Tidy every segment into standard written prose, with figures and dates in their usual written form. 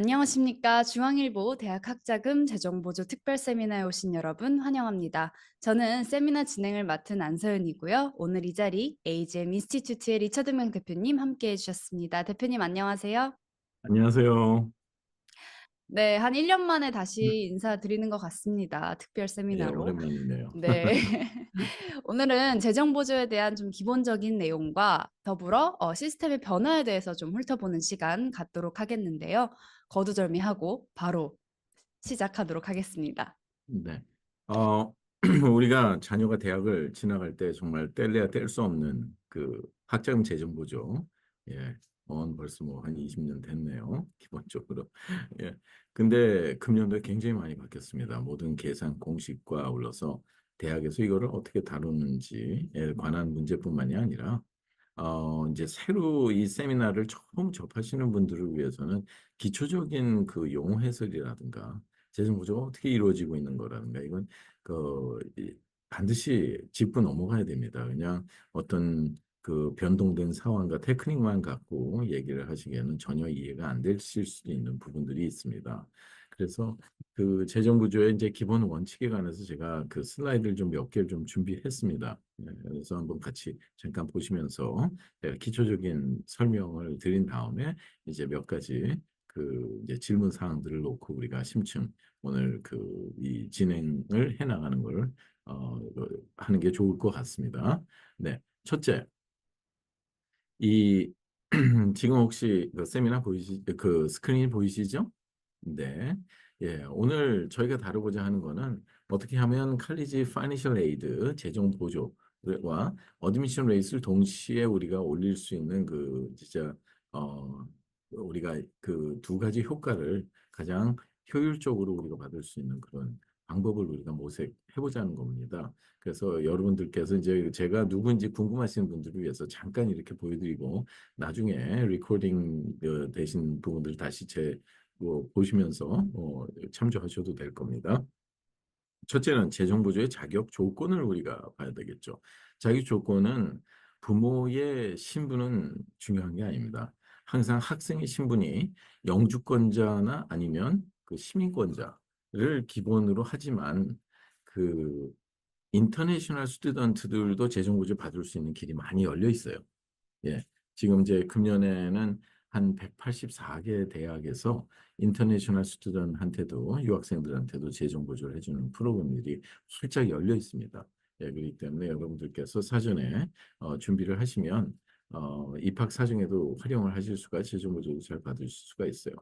안녕하십니까. 중앙일보 대학학자금 재정보조 특별 세미나에 오신 여러분 환영합니다. 저는 세미나 진행을 맡은 안서연이고요. 오늘 이 자리 AGM 인스티튜트의 리처드 명 대표님 함께해 주셨습니다. 대표님 안녕하세요. 안녕하세요. 네, 한 1년 만에 다시 인사드리는 것 같습니다. 특별 예, 세미나로. 오랜만이네요. 네. 오늘은 재정 보조에 대한 좀 기본적인 내용과 더불어 시스템의 변화에 대해서 좀 훑어보는 시간 갖도록 하겠는데요. 거두절미하고 바로 시작하도록 하겠습니다. 네. 어, 우리가 자녀가 대학을 지나갈 때 정말 뗄래야 뗄 수 없는 그 학자금 재정보죠. 예. 벌써 뭐 한 20년 됐네요. 기본적으로. 예. 근데 금년도에 굉장히 많이 바뀌었습니다. 모든 계산 공식과 아울러서 대학에서 이거를 어떻게 다루는지에 관한 문제뿐만이 아니라 이제 새로 이 세미나를 처음 접하시는 분들을 위해서는 기초적인 그 용어 해설이라든가 재정 구조가 어떻게 이루어지고 있는 거라든가 이건 반드시 짚고 넘어가야 됩니다. 그냥 어떤 그 변동된 상황과 테크닉만 갖고 얘기를 하시기에는 전혀 이해가 안 되실 수도 있는 부분들이 있습니다. 그래서 그 재정 구조의 이제 기본 원칙에 관해서 제가 그 슬라이드를 좀 몇 개를 좀 준비했습니다. 그래서 한번 같이 잠깐 보시면서 제가 기초적인 설명을 드린 다음에 이제 몇 가지 그 이제 질문 사항들을 놓고 우리가 심층 오늘 그 이 진행을 해 나가는 걸 하는 게 좋을 것 같습니다. 네, 첫째, 이 지금 혹시 그 세미나 그 스크린 보이시죠? 네. 예, 오늘 저희가 다루고자 하는 거는 어떻게 하면 칼리지 파이낸셜 에이드 재정 보조와 어드미션 레이스를 동시에 우리가 올릴 수 있는 그 진짜 우리가 그 두 가지 효과를 가장 효율적으로 우리가 받을 수 있는 그런 방법을 우리가 모색해보자는 겁니다. 그래서 여러분들께서 이제 제가 누구인지 궁금하신 분들을 위해서 잠깐 이렇게 보여드리고 나중에 리코딩 되신 부분들 다시 뭐 보시면서 참조하셔도 될 겁니다. 첫째는 재정보조의 자격 조건을 우리가 봐야 되겠죠. 자격 조건은 부모의 신분은 중요한 게 아닙니다. 항상 학생의 신분이 영주권자나 아니면 그 시민권자를 기본으로 하지만 그 인터내셔널 스튜던트들도 재정보조 받을 수 있는 길이 많이 열려 있어요. 예. 지금 이제 금년에는 한 184개 대학에서 인터내셔널 스튜던트한테도 유학생들한테도 재정 보조를 해주는 프로그램들이 활짝 열려 있습니다. 예, 그렇기 때문에 여러분들께서 사전에 준비를 하시면 입학 사정에도 활용을 하실 수가 재정 보조도 잘 받으실 수가 있어요.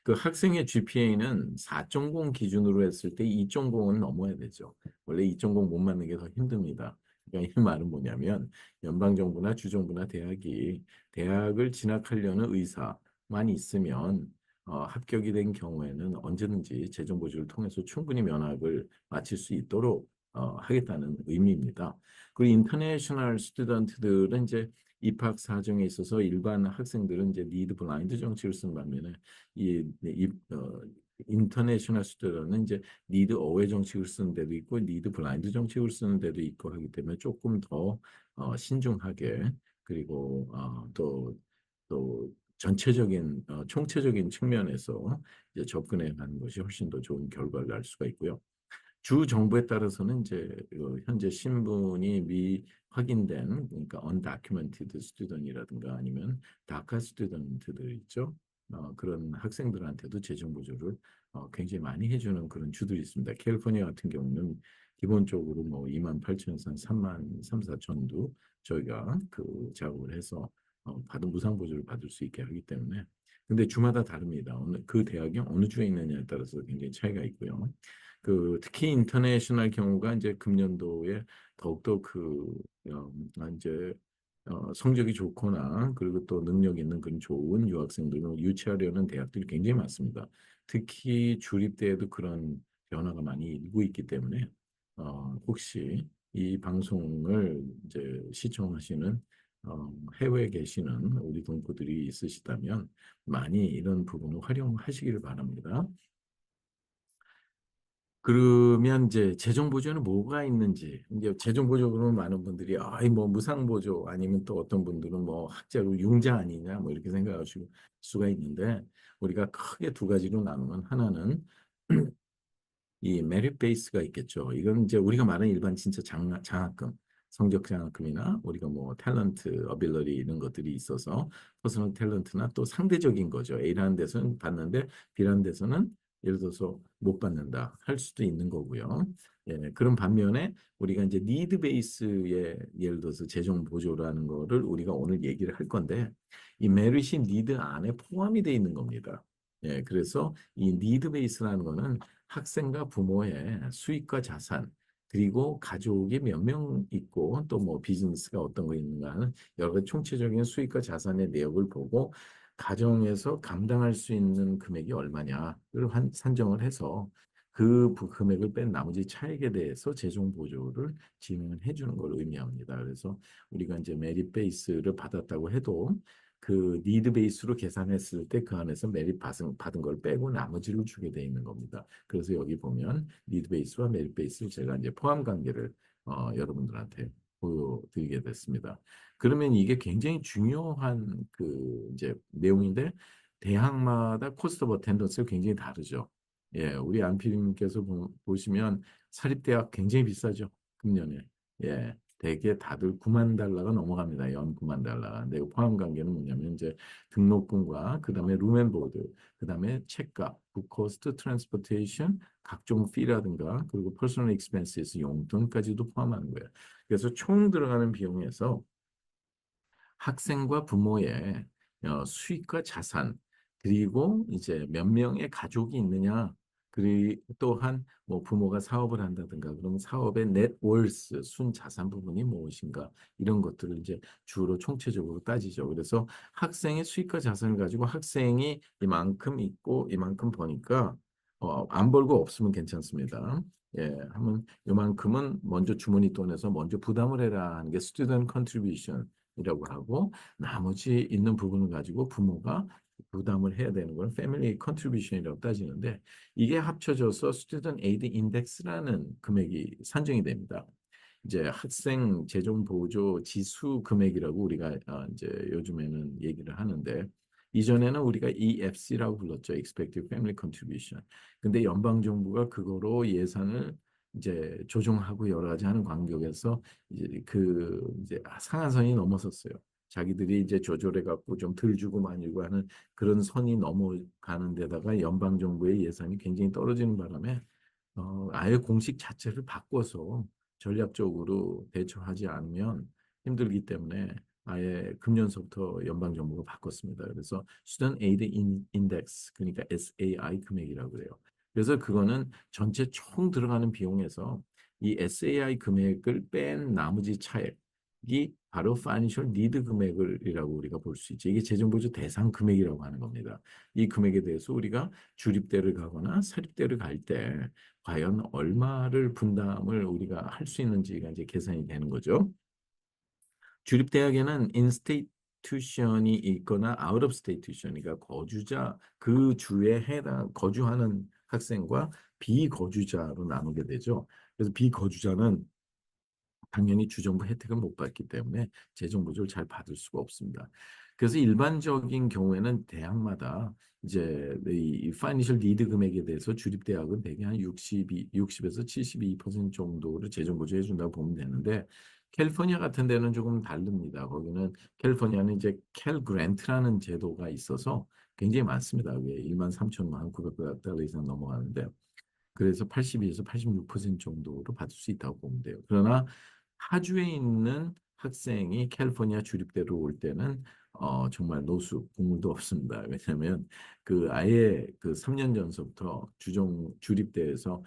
그 학생의 GPA는 4.0 기준으로 했을 때 2.0은 넘어야 되죠. 원래 2.0 못 맞는 게 더 힘듭니다. 그러니까 이 말은 뭐냐면 연방정부나 주정부나 대학을 진학하려는 의사만 있으면 합격이 된 경우에는 언제든지 재정 보조를 통해서 충분히 면학을 마칠 수 있도록 하겠다는 의미입니다. 그리고 인터내셔널 스튜던트들은 이제 입학 사정에 있어서 일반 학생들은 이제 니드 블라인드 정책을 쓴 반면에 인터내셔널 스튜던트는 이제 니드 어웨이 정책을 쓰는 데도 있고 니드 블라인드 정책을 쓰는 데도 있고 하기 때문에 조금 더 신중하게 그리고 또 전체적인 총체적인 측면에서 이제 접근해 가는 것이 훨씬 더 좋은 결과를 날 수가 있고요. 주 정부에 따라서는 이제 현재 신분이 확인된 그러니까 undocumented student이라든가 아니면 다카 스튜던트들 있죠. 그런 학생들한테도 재정 보조를 굉장히 많이 해주는 그런 주들이 있습니다. 캘리포니아 같은 경우는 기본적으로 뭐 2만 8천에서 3만 3, 4천도 저희가 그 작업을 해서 받은 무상 보조를 받을 수 있게 하기 때문에 근데 주마다 다릅니다. 그 대학이 어느 주에 있느냐에 따라서 굉장히 차이가 있고요. 그 특히 인터내셔널 경우가 이제 금년도에 더욱더 이제 성적이 좋거나 그리고 또 능력 있는 그런 좋은 유학생들을 유치하려는 대학들이 굉장히 많습니다. 특히 주립대에도 그런 변화가 많이 일고 있기 때문에 혹시 이 방송을 이제 시청하시는 해외에 계시는 우리 동포들이 있으시다면 많이 이런 부분을 활용하시기를 바랍니다. 그러면 이제 재정 보조는 뭐가 있는지 이제 재정 보조 그러면 많은 분들이 아이 뭐 무상 보조 아니면 또 어떤 분들은 뭐 학자로 융자 아니냐 뭐 이렇게 생각하실 수가 있는데 우리가 크게 두 가지로 나누면 하나는 이 메rit 베이스가 있겠죠. 이건 이제 우리가 말하는 일반 진짜 장학금, 성적 장학금이나 우리가 뭐 탤런트, 어빌러리 이런 것들이 있어서 퍼스널 탤런트나 또 상대적인 거죠. A라는 데서는 받는데 B라는 데서는 예를 들어서 못 받는다 할 수도 있는 거고요. 예, 그런 반면에 우리가 이제 니드 베이스의 예를 들어서 재정 보조라는 거를 우리가 오늘 얘기를 할 건데 이 메릿이 니드 안에 포함이 돼 있는 겁니다. 예, 그래서 이 니드 베이스라는 거는 학생과 부모의 수익과 자산, 그리고 가족이 몇 명 있고 또 뭐 비즈니스가 어떤 거 있는가 하는 여러 가지 총체적인 수익과 자산의 내역을 보고 가정에서 감당할 수 있는 금액이 얼마냐를 산정을 해서 그 금액을 뺀 나머지 차액에 대해서 재정 보조를 진행을 해주는 걸 의미합니다. 그래서 우리가 이제 메rit 베이스를 받았다고 해도 그 니드 베이스로 계산했을 때 그 안에서 메rit 받은 걸 빼고 나머지를 주게 돼 있는 겁니다. 그래서 여기 보면 니드 베이스와 메rit 베이스를 제가 이제 포함 관계를 여러분들한테 보여드리게 됐습니다. 그러면 이게 굉장히 중요한 그 이제 내용인데 대학마다 코스트 오브 어텐던스가 굉장히 다르죠. 예, 우리 안피디님께서 보시면 사립대학 굉장히 비싸죠. 금년에. 예, 대개 다들 9만 달러가 넘어갑니다. 연 9만 달러가. 근데 그 포함 관계는 뭐냐면 이제 등록금과 그다음에 룸앤보드, 그다음에 책값, 북코스트, 트랜스포테이션, 각종 피라든가 그리고 퍼스널 익스펜시스 용돈까지도 포함하는 거예요. 그래서 총 들어가는 비용에서 학생과 부모의 수익과 자산, 그리고 이제 몇 명의 가족이 있느냐, 그리고 또한 뭐 부모가 사업을 한다든가, 그러면 사업의 넷월스, 순자산 부분이 무엇인가, 이런 것들을 이제 주로 총체적으로 따지죠. 그래서 학생의 수익과 자산을 가지고 학생이 이만큼 있고 이만큼 버니까 안 벌고 없으면 괜찮습니다. 예, 하면 이만큼은 먼저 주머니 돈에서 먼저 부담을 해라 하는 게 스튜던트 컨트리뷰션 이라고 하고 나머지 있는 부분을 가지고 부모가 부담을 해야 되는 건 패밀리 컨트리뷰션이라고 따지는데 이게 합쳐져서 스튜던트 에이드 인덱스라는 금액이 산정이 됩니다. 이제 학생 재정 보조 지수 금액이라고 우리가 이제 요즘에는 얘기를 하는데 이전에는 우리가 EFC라고 불렀죠. Expected Family Contribution. 근데 연방 정부가 그거로 예산을 이제 조정하고 여러 가지 하는 간격에서 이제 상한선이 넘어섰어요. 자기들이 이제 조절해 갖고 좀 덜 주고 많이 주고 하는 그런 선이 넘어가는 데다가 연방 정부의 예산이 굉장히 떨어지는 바람에 아예 공식 자체를 바꿔서 전략적으로 대처하지 않으면 힘들기 때문에 아예 금년서부터 연방 정부가 바꿨습니다. 그래서 Student Aid Index 그러니까 SAI 금액이라고 그래요. 그래서 그거는 전체 총 들어가는 비용에서 이 SAI 금액을 뺀 나머지 차액이 바로 Financial Need 금액이라고 우리가 볼 수 있죠. 이게 재정보조 대상 금액이라고 하는 겁니다. 이 금액에 대해서 우리가 주립대를 가거나 사립대를 갈 때 과연 얼마를 분담을 우리가 할 수 있는지가 이제 계산이 되는 거죠. 주립대학에는 인스티튜션이 있거나 아웃 오브 스테이튜션, 그러니까 거주자 그 주에 해당 거주하는 학생과 비거주자로 나누게 되죠. 그래서 비거주자는 당연히 주정부 혜택을 못 받기 때문에 재정 보조를 잘 받을 수가 없습니다. 그래서 일반적인 경우에는 대학마다 이제 이 파이낸셜 니드 금액에 대해서 주립대학은 대개 한 60에서 72% 정도를 재정 보조해 준다고 보면 되는데 캘리포니아 같은 데는 조금 다릅니다. 거기는 캘리포니아는 이제 캘 그랜트라는 제도가 있어서 굉장히 많습니다. 그게 1만 3천만 900달러 이상 넘어가는데 그래서 82에서 86% 정도로 받을 수 있다고 보면 돼요. 그러나 파주에 있는 학생이 캘리포니아 주립대로 올 때는 정말 노수 국물도 없습니다. 왜냐하면 그 아예 그 3년 전서부터 주립대에서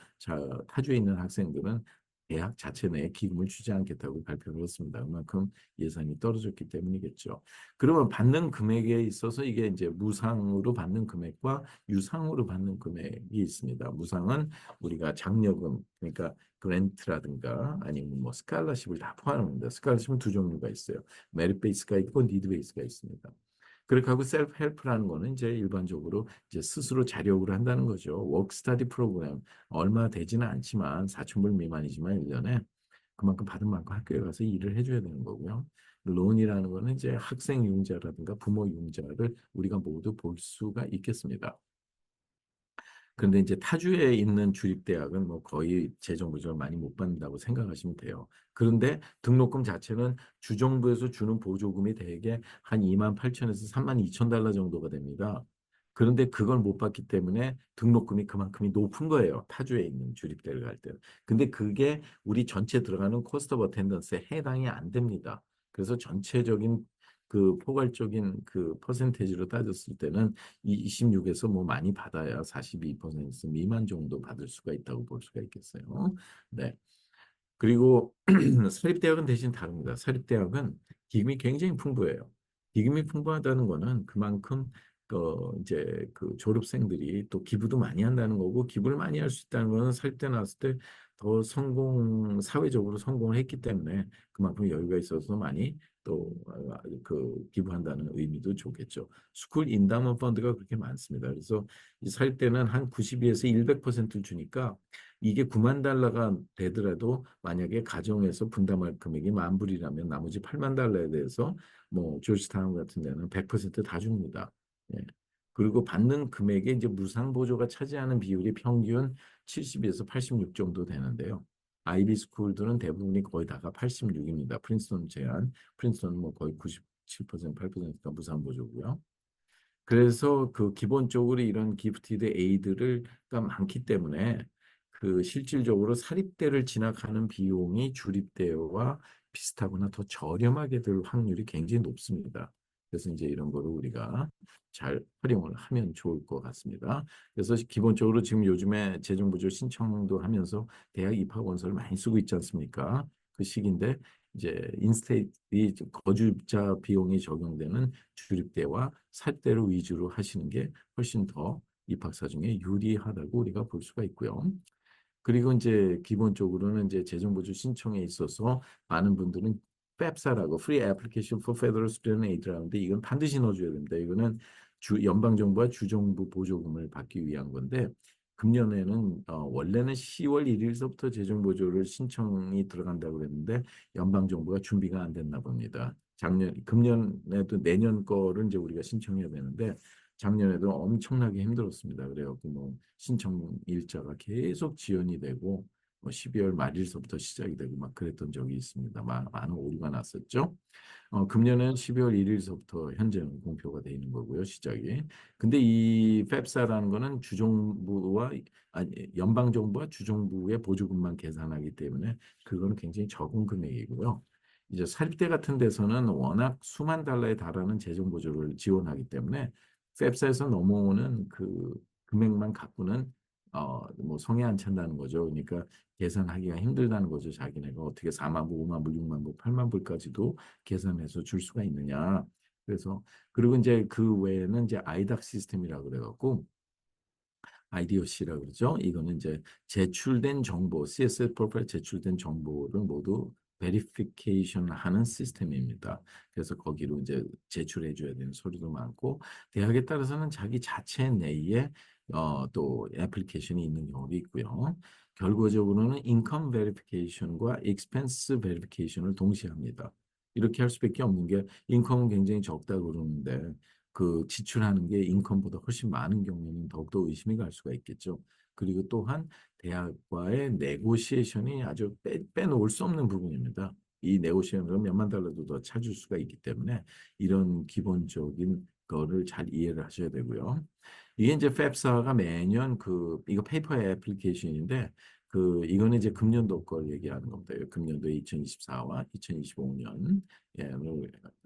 타주에 있는 학생들은 대학 자체 내에 기금을 주지 않겠다고 발표를 했습니다. 그만큼 예산이 떨어졌기 때문이겠죠. 그러면 받는 금액에 있어서 이게 이제 무상으로 받는 금액과 유상으로 받는 금액이 있습니다. 무상은 우리가 장려금, 그러니까 그랜트라든가 아니면 뭐 스칼러십을 다 포함합니다. 스칼러십은 두 종류가 있어요. 메rit 베이스가 있고 니드 베이스가 있습니다. 그렇게 하고 셀프 헬프라는 거는 이제 일반적으로 이제 스스로 자력으로 한다는 거죠. 워크 스터디 프로그램 얼마 되지는 않지만 4천 불 미만이지만 1년에 그만큼 받은 만큼 학교에 가서 일을 해줘야 되는 거고요. 론이라는 거는 이제 학생 융자라든가 부모 융자를 우리가 모두 볼 수가 있겠습니다. 그런데 이제 타주에 있는 주립대학은 뭐 거의 재정 보조를 많이 못 받는다고 생각하시면 돼요. 그런데 등록금 자체는 주정부에서 주는 보조금이 대개 한 2만 8천에서 3만 2천 달러 정도가 됩니다. 그런데 그걸 못 받기 때문에 등록금이 그만큼이 높은 거예요. 타주에 있는 주립대를 갈 때는. 근데 그게 우리 전체 들어가는 코스트 오브 어텐던스에 해당이 안 됩니다. 그래서 전체적인 그 포괄적인 그 퍼센테이지로 따졌을 때는 이 26에서 뭐 많이 받아야 42% 미만 정도 받을 수가 있다고 볼 수가 있겠어요. 네. 그리고 사립대학은 대신 다릅니다. 사립대학은 기금이 굉장히 풍부해요. 기금이 풍부하다는 거는 그만큼 이제 그 졸업생들이 또 기부도 많이 한다는 거고 기부를 많이 할 수 있다는 거는 사립대 나왔을 때 더 사회적으로 성공을 했기 때문에 그만큼 여유가 있어서 많이 또 그 기부한다는 의미도 좋겠죠. 스쿨 인다먼 펀드가 그렇게 많습니다. 그래서 이 사립대는 한 92에서 100% 주니까 이게 9만 달러가 되더라도 만약에 가정에서 분담할 금액이 10,000불이라면 나머지 8만 달러에 대해서 뭐 조지타운 같은 데는 100%다 줍니다. 예. 그리고 받는 금액에 이제 무상 보조가 차지하는 비율이 평균 70에서 86 정도 되는데요. 아이비 스쿨들은 대부분이 거의 다가 86입니다. 프린스턴 제한, 프린스턴은 뭐 거의 97%, 8%가 무상 보조고요. 그래서 그 기본적으로 이런 기프티드 에이드가 많기 때문에 그 실질적으로 사립대를 진학하는 비용이 주립대와 비슷하거나 더 저렴하게 들 확률이 굉장히 높습니다. 그래서 이제 이런 거를 우리가 잘 활용을 하면 좋을 것 같습니다. 그래서 기본적으로 지금 요즘에 재정부조 신청도 하면서 대학 입학 원서를 많이 쓰고 있지 않습니까? 그 시기인데 이제 인스테이트 거주자 비용이 적용되는 주립대와 살대를 위주로 하시는 게 훨씬 더 입학사 중에 유리하다고 우리가 볼 수가 있고요. 그리고 이제 기본적으로는 이제 재정보조 신청에 있어서 많은 분들은 팹사라고 Free Application for Federal Student Aid라는데 이건 반드시 넣어줘야 됩니다. 이거는 연방정부와 주정부 보조금을 받기 위한 건데 금년에는 원래는 10월 1일서부터 재정보조를 신청이 들어간다고 그랬는데 연방정부가 준비가 안 됐나 봅니다. 금년에도 내년 거를 이제 우리가 신청해야 되는데 작년에도 엄청나게 힘들었습니다. 그래갖고 뭐 신청 일자가 계속 지연이 되고 뭐 12월 말일서부터 시작이 되고 막 그랬던 적이 있습니다. 많은 오류가 났었죠. 금년은 12월 1일서부터 현재는 공표가 돼 있는 거고요, 시작이. 근데 이 팹사라는 거는 주정부와 아니 연방정부와 주정부의 보조금만 계산하기 때문에 그거는 굉장히 적은 금액이고요. 이제 사립대 같은 데서는 워낙 수만 달러에 달하는 재정 보조를 지원하기 때문에 팹사에서 넘어오는 그 금액만 갖고는 뭐 성에 안 찬다는 거죠. 그러니까 계산하기가 힘들다는 거죠. 자기네가 어떻게 4만 불, 5만 불, 6만 불, 8만 불까지도 계산해서 줄 수가 있느냐. 그래서 그리고 이제 그 외에는 이제 아이닥 시스템이라고 그래갖고 IDOC라고 그러죠. 이거는 이제 제출된 정보, CSS 프로파일 제출된 정보를 모두 베리피케이션 하는 시스템입니다. 그래서 거기로 이제 제출해 줘야 되는 서류도 많고 대학에 따라서는 자기 자체 내에 또 애플리케이션이 있는 경우도 있고요. 결과적으로는 인컴 베리피케이션과 익스펜스 베리피케이션을 동시에 합니다. 이렇게 할 수밖에 없는 게 인컴은 굉장히 적다고 그러는데 그 지출하는 게 인컴보다 훨씬 많은 경우에는 더욱더 의심이 갈 수가 있겠죠. 그리고 또한 대학과의 네고시에이션이 아주 빼놓을 수 없는 부분입니다. 이 네고시에이션은 몇만 달러도 더 찾을 수가 있기 때문에 이런 기본적인 거를 잘 이해를 하셔야 되고요. 이게 이제 팹사가 매년 이거 페이퍼 애플리케이션인데 이거는 이제 금년도 걸 얘기하는 겁니다. 금년도 2024와 2025년 예,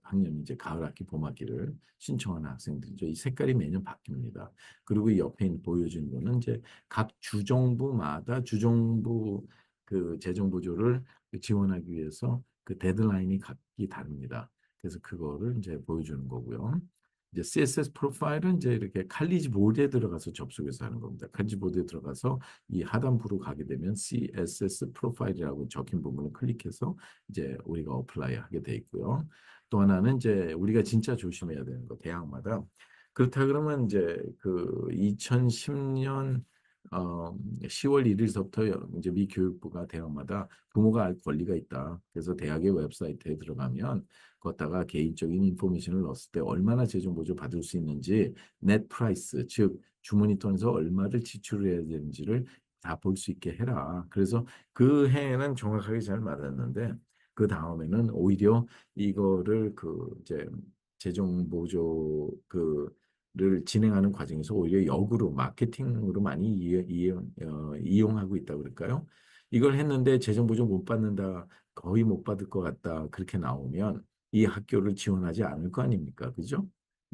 학년 이제 가을 학기, 봄 학기를 신청하는 학생들이죠. 이 색깔이 매년 바뀝니다. 그리고 이 옆에 보여진 거는 이제 각 주정부마다 주정부 그 재정 보조를 지원하기 위해서 그 데드라인이 각기 다릅니다. 그래서 그거를 이제 보여주는 거고요. 이제 CSS 프로파일은 이제 이렇게 칼리지 보드에 들어가서 접속해서 하는 겁니다. 칼리지 보드에 들어가서 이 하단부로 가게 되면 CSS 프로파일이라고 적힌 부분을 클릭해서 이제 우리가 어플라이 하게 돼 있고요. 또 하나는 이제 우리가 진짜 조심해야 되는 거, 대학마다. 그렇다 그러면 이제 그 2010년 10월 1일서부터 이제 미 교육부가 대학마다 부모가 알 권리가 있다. 그래서 대학의 웹사이트에 들어가면 거기다가 개인적인 인포메이션을 넣었을 때 얼마나 재정 보조 받을 수 있는지 넷 프라이스, 즉 주머니 통해서 얼마를 지출해야 되는지를 다 볼 수 있게 해라. 그래서 그 해에는 정확하게 잘 맞았는데 그 다음에는 오히려 이거를 그 이제 재정 보조 그를 진행하는 과정에서 오히려 역으로 마케팅으로 많이 이용하고 있다 그럴까요? 이걸 했는데 재정 보조 못 받는다, 거의 못 받을 것 같다 그렇게 나오면 이 학교를 지원하지 않을 거 아닙니까? 그죠?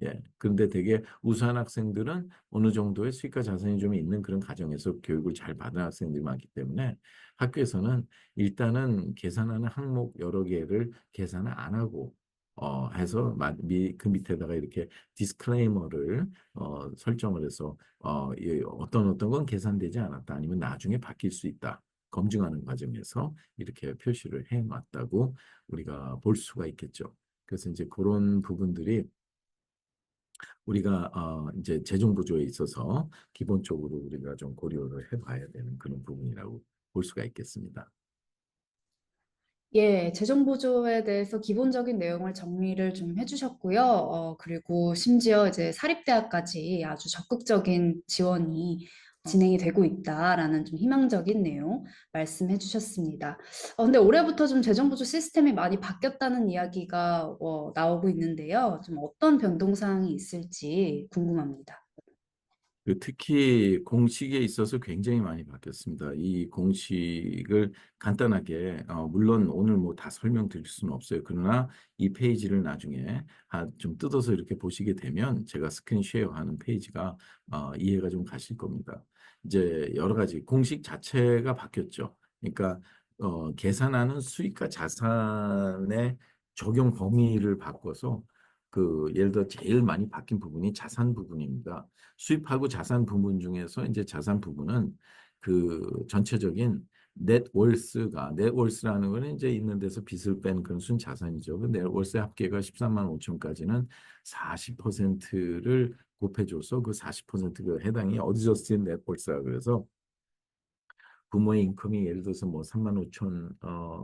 예. 그런데 되게 우수한 학생들은 어느 정도의 수익과 자산이 좀 있는 그런 가정에서 교육을 잘 받은 학생들이 많기 때문에 학교에서는 일단은 계산하는 항목 여러 개를 계산을 안 하고 해서 그 밑에다가 이렇게 디스클레이머를 설정을 해서 어떤 건 계산되지 않았다 아니면 나중에 바뀔 수 있다 검증하는 과정에서 이렇게 표시를 해놨다고 우리가 볼 수가 있겠죠. 그래서 이제 그런 부분들이 우리가 이제 재정 부조에 있어서 기본적으로 우리가 좀 고려를 해봐야 되는 그런 부분이라고 볼 수가 있겠습니다. 예, 재정 보조에 대해서 기본적인 내용을 정리를 좀 해주셨고요. 그리고 심지어 이제 사립대학까지 아주 적극적인 지원이 진행이 되고 있다라는 좀 희망적인 내용 말씀해 주셨습니다. 근데 올해부터 좀 재정 보조 시스템이 많이 바뀌었다는 이야기가 나오고 있는데요. 좀 어떤 변동사항이 있을지 궁금합니다. 특히 공식에 있어서 굉장히 많이 바뀌었습니다. 이 공식을 간단하게, 물론 오늘 뭐 다 설명드릴 수는 없어요. 그러나 이 페이지를 나중에 좀 뜯어서 이렇게 보시게 되면 제가 스크린 쉐어하는 페이지가 이해가 좀 가실 겁니다. 이제 여러 가지 공식 자체가 바뀌었죠. 그러니까 계산하는 수익과 자산의 적용 범위를 바꿔서 예를 들어 제일 많이 바뀐 부분이 자산 부분입니다. 수입하고 자산 부분 중에서 이제 자산 부분은 전체적인 넷월스라는 거는 이제 있는 데서 빚을 뺀 그런 순자산이죠. 그 넷월스 합계가 13만 5천까지는 40%를 곱해줘서 그 40%가 해당이 어드저스트 넷월스라 그래서 부모의 인컴이 예를 들어서 뭐 3만 5천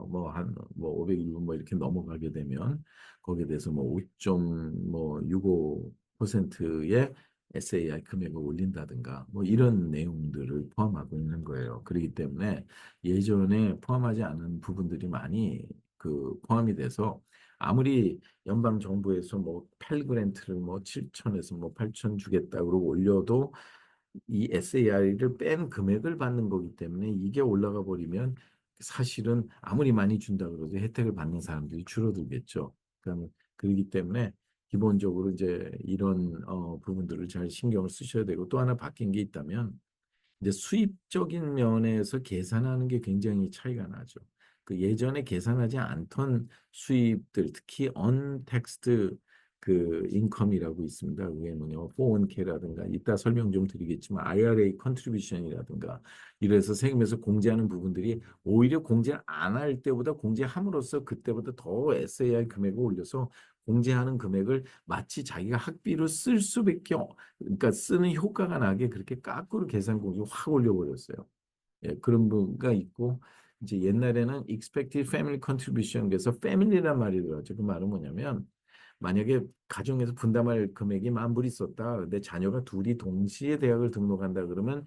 뭐 501분 뭐 이렇게 넘어가게 되면 거기에 대해서 뭐 5.65%의 SAI 금액을 올린다든가 뭐 이런 내용들을 포함하고 있는 거예요. 그렇기 때문에 예전에 포함하지 않은 부분들이 많이 포함이 돼서 아무리 연방 정부에서 뭐 펠그랜트를 뭐 7천에서 뭐 8천 주겠다고 올려도 이 SAR을 뺀 금액을 받는 거기 때문에 이게 올라가 버리면 사실은 아무리 많이 준다 그래도 혜택을 받는 사람들이 줄어들겠죠. 그러니까 그렇기 때문에 기본적으로 이제 이런 부분들을 잘 신경을 쓰셔야 되고 또 하나 바뀐 게 있다면 이제 수입적인 면에서 계산하는 게 굉장히 차이가 나죠. 그 예전에 계산하지 않던 수입들, 특히 언택스트 인컴이라고 있습니다. 그게 뭐냐, 401k라든가 이따 설명 좀 드리겠지만 IRA 컨트리뷰션이라든가 이래서 세금에서 공제하는 부분들이 오히려 공제 안 할 때보다 공제함으로써 그때보다 더 SAI 금액을 올려서 공제하는 금액을 마치 자기가 학비로 쓸 수밖에 그러니까 쓰는 효과가 나게 그렇게 거꾸로 계산 공식을 확 올려버렸어요. 예, 그런 부분가 있고 이제 옛날에는 expected family contribution 그래서 family란 말이 들어갔죠. 그 말은 뭐냐면 만약에 가정에서 분담할 금액이 만 불 있었다. 근데 자녀가 둘이 동시에 대학을 등록한다 그러면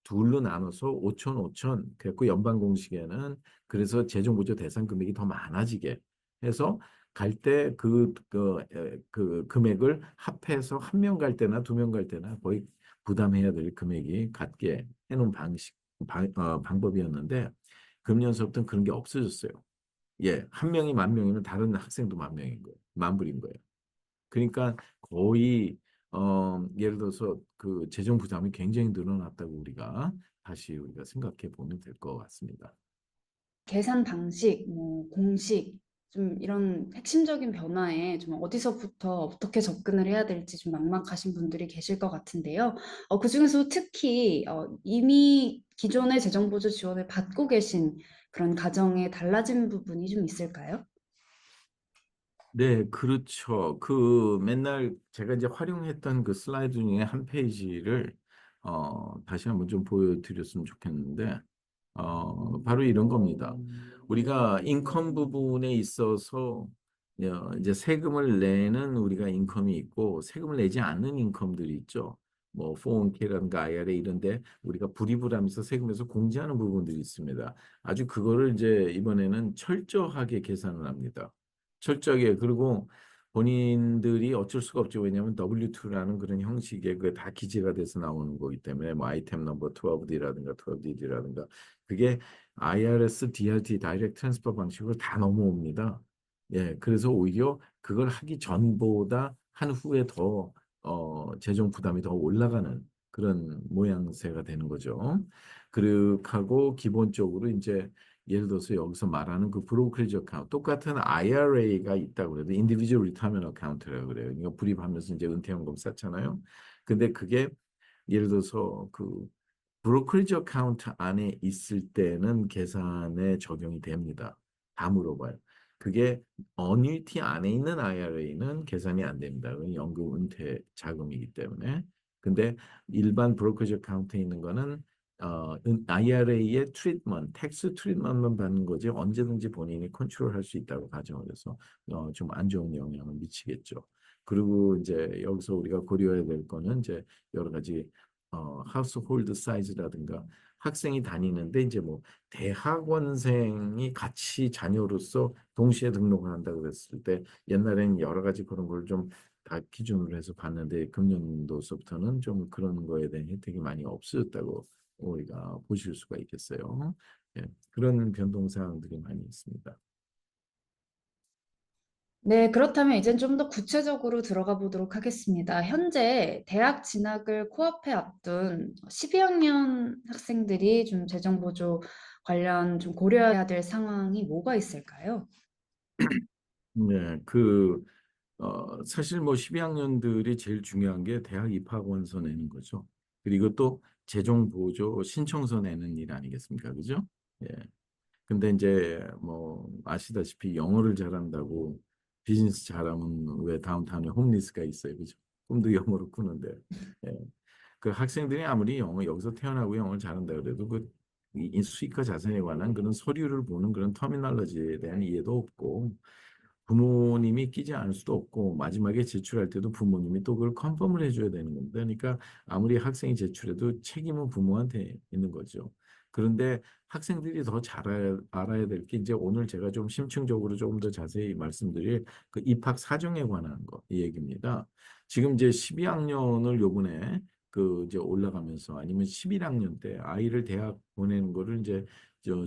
둘로 나눠서 5천, 5천. 그래갖고 연방 공식에는 그래서 재정 보조 대상 금액이 더 많아지게 해서 갈 때 그 금액을 합해서 한 명 갈 때나 두 명 갈 때나 거의 부담해야 될 금액이 같게 해놓은 방법이었는데 금년서부터는 그런 게 없어졌어요. 예, 한 명이 만 명이면 다른 학생도 만 명인 거예요. 만 불인 거예요. 그러니까 거의 예를 들어서 그 재정 부담이 굉장히 늘어났다고 우리가 생각해 보면 될 것 같습니다. 계산 방식, 뭐 공식, 좀 이런 핵심적인 변화에 좀 어디서부터 어떻게 접근을 해야 될지 좀 막막하신 분들이 계실 것 같은데요. 그중에서 특히 이미 기존의 재정보조 지원을 받고 계신 그런 가정에 달라진 부분이 좀 있을까요? 네, 그렇죠. 그 맨날 제가 이제 활용했던 그 슬라이드 중에 한 페이지를 다시 한번 좀 보여드렸으면 좋겠는데 바로 이런 겁니다. 우리가 인컴 부분에 있어서 이제 세금을 내는 우리가 인컴이 있고 세금을 내지 않는 인컴들이 있죠. 뭐 401k라든가 IRA 이런데 우리가 불이불하면서 세금에서 공제하는 부분들이 있습니다. 아주 그거를 이제 이번에는 철저하게 계산을 합니다. 철저하게. 그리고 본인들이 어쩔 수가 없죠. 왜냐하면 W2라는 그런 형식의 그 다 기재가 돼서 나오는 거기 때문에 뭐 아이템 넘버 12D라든가 12DD라든가 그게 IRS, DRT, 다이렉트 트랜스퍼 방식으로 다 넘어옵니다. 예, 그래서 오히려 그걸 하기 전보다 한 후에 더 재정 부담이 더 올라가는 그런 모양새가 되는 거죠. 그렇고 기본적으로 이제 예를 들어서 여기서 말하는 그 브로커리지 어카운트 똑같은 IRA가 있다고 그래도 인디비주얼 리타이먼트 어카운트라고 그래요. 이거 불입하면서 이제 은퇴연금 쌓잖아요. 근데 그게 예를 들어서 그 브로커리지 어카운트 안에 있을 때는 계산에 적용이 됩니다. 다 물어봐요. 그게 어뉴이티 안에 있는 IRA는 계산이 안 됩니다. 그건 연금 은퇴 자금이기 때문에. 근데 일반 브로커리지 어카운트에 있는 거는 IRA의 트리트먼트, 텍스 트리트먼트만 받는 거지 언제든지 본인이 컨트롤할 수 있다고 가정을 해서 좀 안 좋은 영향을 미치겠죠. 그리고 이제 여기서 우리가 고려해야 될 거는 이제 여러 가지 하우스홀드 사이즈라든가 학생이 다니는데 이제 뭐 대학원생이 같이 자녀로서 동시에 등록을 한다고 그랬을 때 옛날에는 여러 가지 그런 걸 좀 다 기준으로 해서 봤는데 금년도서부터는 좀 그런 거에 대한 혜택이 많이 없어졌다고 우리가 보실 수가 있겠어요. 예, 그런 변동 사항들이 많이 있습니다. 네, 그렇다면 이제 좀 더 구체적으로 들어가 보도록 하겠습니다. 현재 대학 진학을 코앞에 앞둔 12학년 학생들이 좀 재정 보조 관련 좀 고려해야 될 상황이 뭐가 있을까요? 네, 사실 뭐 12학년들이 제일 중요한 게 대학 입학원서 내는 거죠. 그리고 또 재정 보조 신청서 내는 일 아니겠습니까? 그죠? 예. 근데 이제 뭐 아시다시피 영어를 잘한다고 비즈니스 잘하면 왜 다운타운에 홈리스가 있어요. 그죠? 꿈도 영어로 꾸는데. 예. 그 학생들이 아무리 영어 여기서 태어나고 영어를 잘한다 그래도 이 수익과 자산에 관한 그런 서류를 보는 그런 터미널로지에 대한 이해도 없고 부모님이 끼지 않을 수도 없고 마지막에 제출할 때도 부모님이 또 그걸 컨펌을 해줘야 되는 겁니다. 그러니까 아무리 학생이 제출해도 책임은 부모한테 있는 거죠. 그런데 학생들이 더 잘 알아야 될 게 이제 오늘 제가 좀 심층적으로 조금 더 자세히 말씀드릴 그 입학 사정에 관한 거, 이 얘기입니다. 지금 이제 12학년을 요번에 그 이제 올라가면서 아니면 11학년 때 아이를 대학 보내는 거를 이제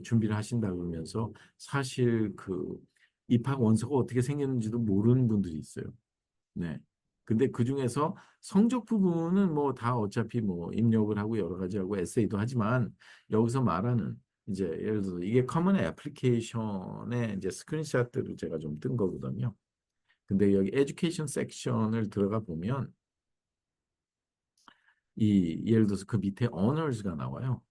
준비를 하신다 그러면서 사실 그 입학 원서가 어떻게 생겼는지도 모르는 분들이 있어요. 네. 근데 그중에서 성적 부분은 뭐 다 어차피 뭐 입력을 하고 여러 가지 하고 에세이도 하지만 여기서 말하는 이제 예를 들어서 이게 커먼 애플리케이션의 이제 스크린샷들을 제가 좀 뜬 거거든요. 근데 여기 에듀케이션 섹션을 들어가 보면 이 예를 들어서 그 밑에 언어스가 나와요.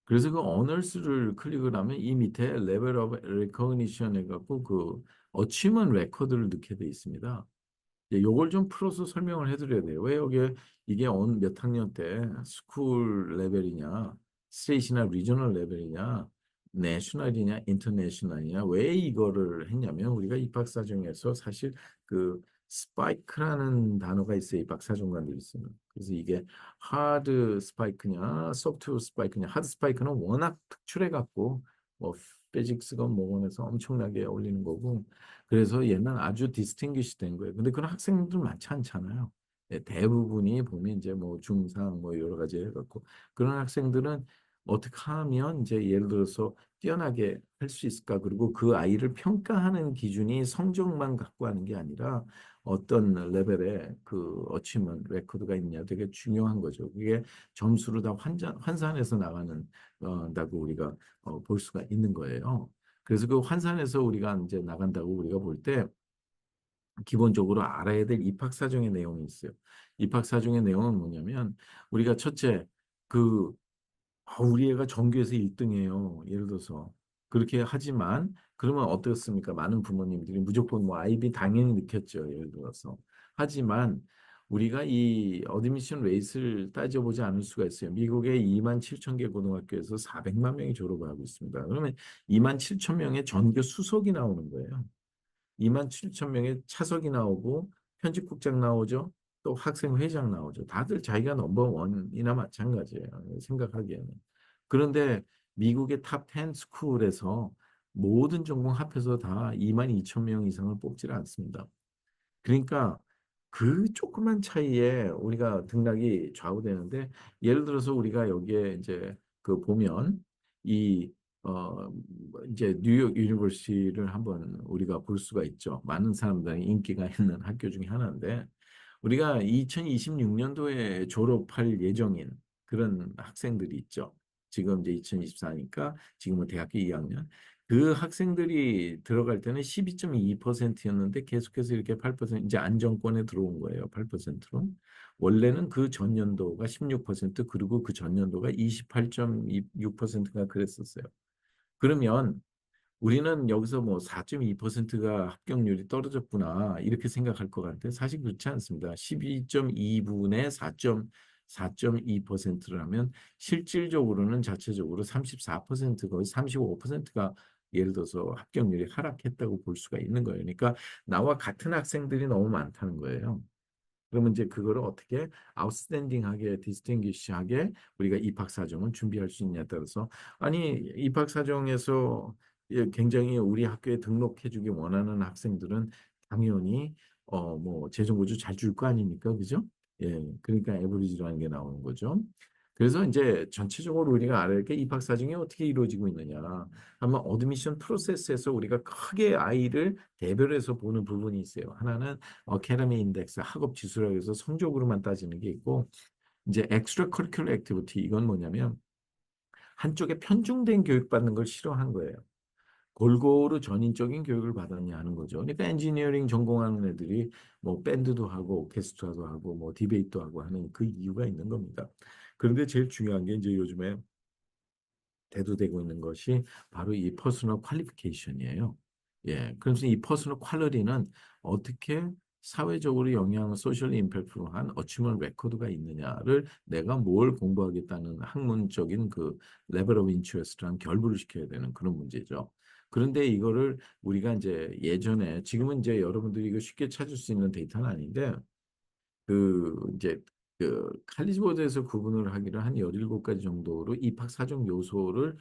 그래서 그 언어스를 클릭을 하면 이 밑에 레벨 오브 레코그니션 해갖고 그 어치먼 레코드를 넣게 돼 있습니다. 예, 요걸 좀 풀어서 설명을 해드려야 돼요. 왜 여기에 이게 어느 몇 학년 때 스쿨 레벨이냐, 스테이시나 리저널 레벨이냐, 내셔널이냐, 인터내셔널이냐, 왜 이거를 했냐면 우리가 입학사정에서 사실 그 스파이크라는 단어가 있어요. 입학사정관들이 쓰는. 그래서 이게 하드 스파이크냐, 소프트 스파이크냐, 하드 스파이크는 워낙 특출해갖고 뭐 피직스건 뭐건해서 엄청나게 올리는 거고 그래서 얘는 아주 디스팅귀시 된 거예요. 근데 그런 학생들 많지 않잖아요. 예, 대부분이 보면 이제 뭐 중상 뭐 여러 가지 해갖고 그런 학생들은 어떻게 하면 이제 예를 들어서 뛰어나게 할 수 있을까? 그리고 그 아이를 평가하는 기준이 성적만 갖고 하는 게 아니라 어떤 레벨의 그 어치먼 레코드가 있냐 되게 중요한 거죠. 그게 점수로 다 환산해서 나가는 다고 우리가 볼 수가 있는 거예요. 그래서 그 환산해서 우리가 이제 나간다고 우리가 볼 때 기본적으로 알아야 될 입학 사정의 내용이 있어요. 입학 사정의 내용은 뭐냐면 우리가 첫째 그 우리 애가 전교에서 1등이에요. 예를 들어서 그렇게 하지만 그러면 어떻습니까? 많은 부모님들이 무조건 뭐 아이비 당연히 넣겠죠. 예를 들어서. 하지만 우리가 이 어드미션 레이스를 따져보지 않을 수가 있어요. 미국의 2만 7천 개 고등학교에서 400만 명이 졸업을 하고 있습니다. 그러면 2만 7천 명의 전교 수석이 나오는 거예요. 2만 7천 명의 차석이 나오고 편집국장 나오죠. 또 학생회장 나오죠. 다들 자기가 넘버원이나 마찬가지예요. 생각하기에는. 그런데 미국의 탑 10 스쿨에서 모든 전공 합해서 다 2만 2천 명 이상을 뽑지를 않습니다. 그러니까 그 조그만 차이에 우리가 등락이 좌우되는데 예를 들어서 우리가 여기에 이제 그 보면 이 이제 뉴욕 유니버시티를 한번 우리가 볼 수가 있죠. 많은 사람들이 인기가 있는 학교 중에 하나인데 우리가 2026년도에 졸업할 예정인 그런 학생들이 있죠. 지금 이제 2024니까 지금은 대학교 2학년. 그 학생들이 들어갈 때는 12.2%였는데 계속해서 이렇게 8% 이제 안정권에 들어온 거예요. 8%로. 원래는 그 전년도가 16% 그리고 그 전년도가 28.6%가 그랬었어요. 그러면 우리는 여기서 뭐 4.2%가 합격률이 떨어졌구나 이렇게 생각할 것 같아요. 사실 그렇지 않습니다. 12.2분의 4.2%라면 실질적으로는 자체적으로 34% 거의 35%가 예를 들어서 합격률이 하락했다고 볼 수가 있는 거예요. 그러니까 나와 같은 학생들이 너무 많다는 거예요. 그러면 이제 그거를 어떻게 아웃스탠딩하게, 디스팅기시하게 우리가 입학 사정을 준비할 수 있냐에 따라서 아니 입학 사정에서 예, 굉장히 우리 학교에 등록해주기 원하는 학생들은 당연히 뭐 재정보조 잘 줄 거 아닙니까, 그죠? 예, 그러니까 에버리지라는 게 나오는 거죠. 그래서 이제 전체적으로 우리가 알아야 게 입학 사정이 어떻게 이루어지고 있느냐. 아마 어드미션 프로세스에서 우리가 크게 아이를 대별해서 보는 부분이 있어요. 하나는 어캐더미 인덱스 학업 지수라고 해서 성적으로만 따지는 게 있고 이제 엑스트라 커리큘러 액티비티 이건 뭐냐면 한쪽에 편중된 교육 받는 걸 싫어한 거예요. 골고루 전인적인 교육을 받았냐 하는 거죠. 그러니까 엔지니어링 전공하는 애들이 뭐 밴드도 하고 오케스트라도 하고 뭐 디베이트도 하고 하는 그 이유가 있는 겁니다. 그런데 제일 중요한 게 이제 요즘에 대두되고 있는 것이 바로 이 퍼스널 퀄리피케이션이에요. 예. 그래서 이 퍼스널 퀄리티는 어떻게 사회적으로 영향을 소셜 임팩트로 한 어치먼 레코드가 있느냐를 내가 뭘 공부하겠다는 학문적인 그 레벨 오브 인터레스트랑 결부를 시켜야 되는 그런 문제죠. 그런데 이거를 우리가 이제 예전에 지금은 이제 여러분들이 이거 쉽게 찾을 수 있는 데이터는 아닌데 그 이제 그 칼리지보드에서 구분을 하기를 한 17가지 정도로 입학 사정 요소를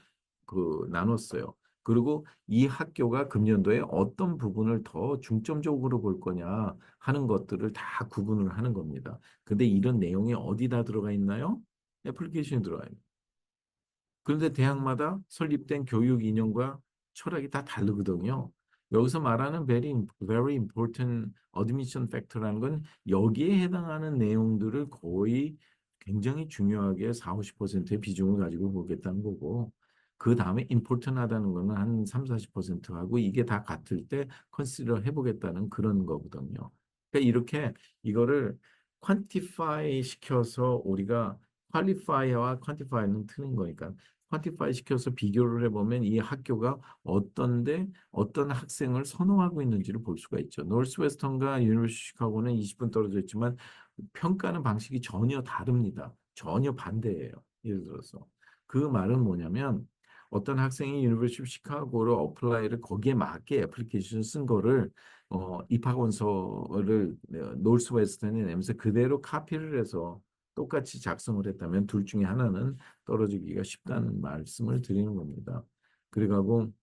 그 나눴어요. 그리고 이 학교가 금년도에 어떤 부분을 더 중점적으로 볼 거냐 하는 것들을 다 구분을 하는 겁니다. 근데 이런 내용이 어디다 들어가 있나요? 애플리케이션에 들어가 있는. 그런데 대학마다 설립된 교육 이념과 철학이 다 다르거든요. 여기서 말하는 very important admission factor라는 건 여기에 해당하는 내용들을 거의 굉장히 중요하게 4, 50%의 비중을 가지고 보겠다는 거고, 그 다음에 important 하다는 거는 한 3, 40% 하고 이게 다 같을 때 consider 해보겠다는 그런 거거든요. 그러니까 이렇게 이거를 quantify 시켜서 우리가 qualify와 quantify는 틀린 거니까 퀀티파이 시켜서 비교를 해보면 이 학교가 어떤데 어떤 학생을 선호하고 있는지를 볼 수가 있죠. 노스웨스턴과 유니버시티 시카고는 20분 떨어져 있지만 평가하는 방식이 전혀 다릅니다. 전혀 반대예요. 예를 들어서. 그 말은 뭐냐면 어떤 학생이 유니버시티 시카고로 어플라이를 거기에 맞게 애플리케이션을 쓴 거를 입학원서를 노스웨스턴에 내면서 그대로 카피를 해서 똑같이 작성을 했다면 둘 중에 하나는 떨어지기가 쉽다는 말씀을 드리는 겁니다. 그래가고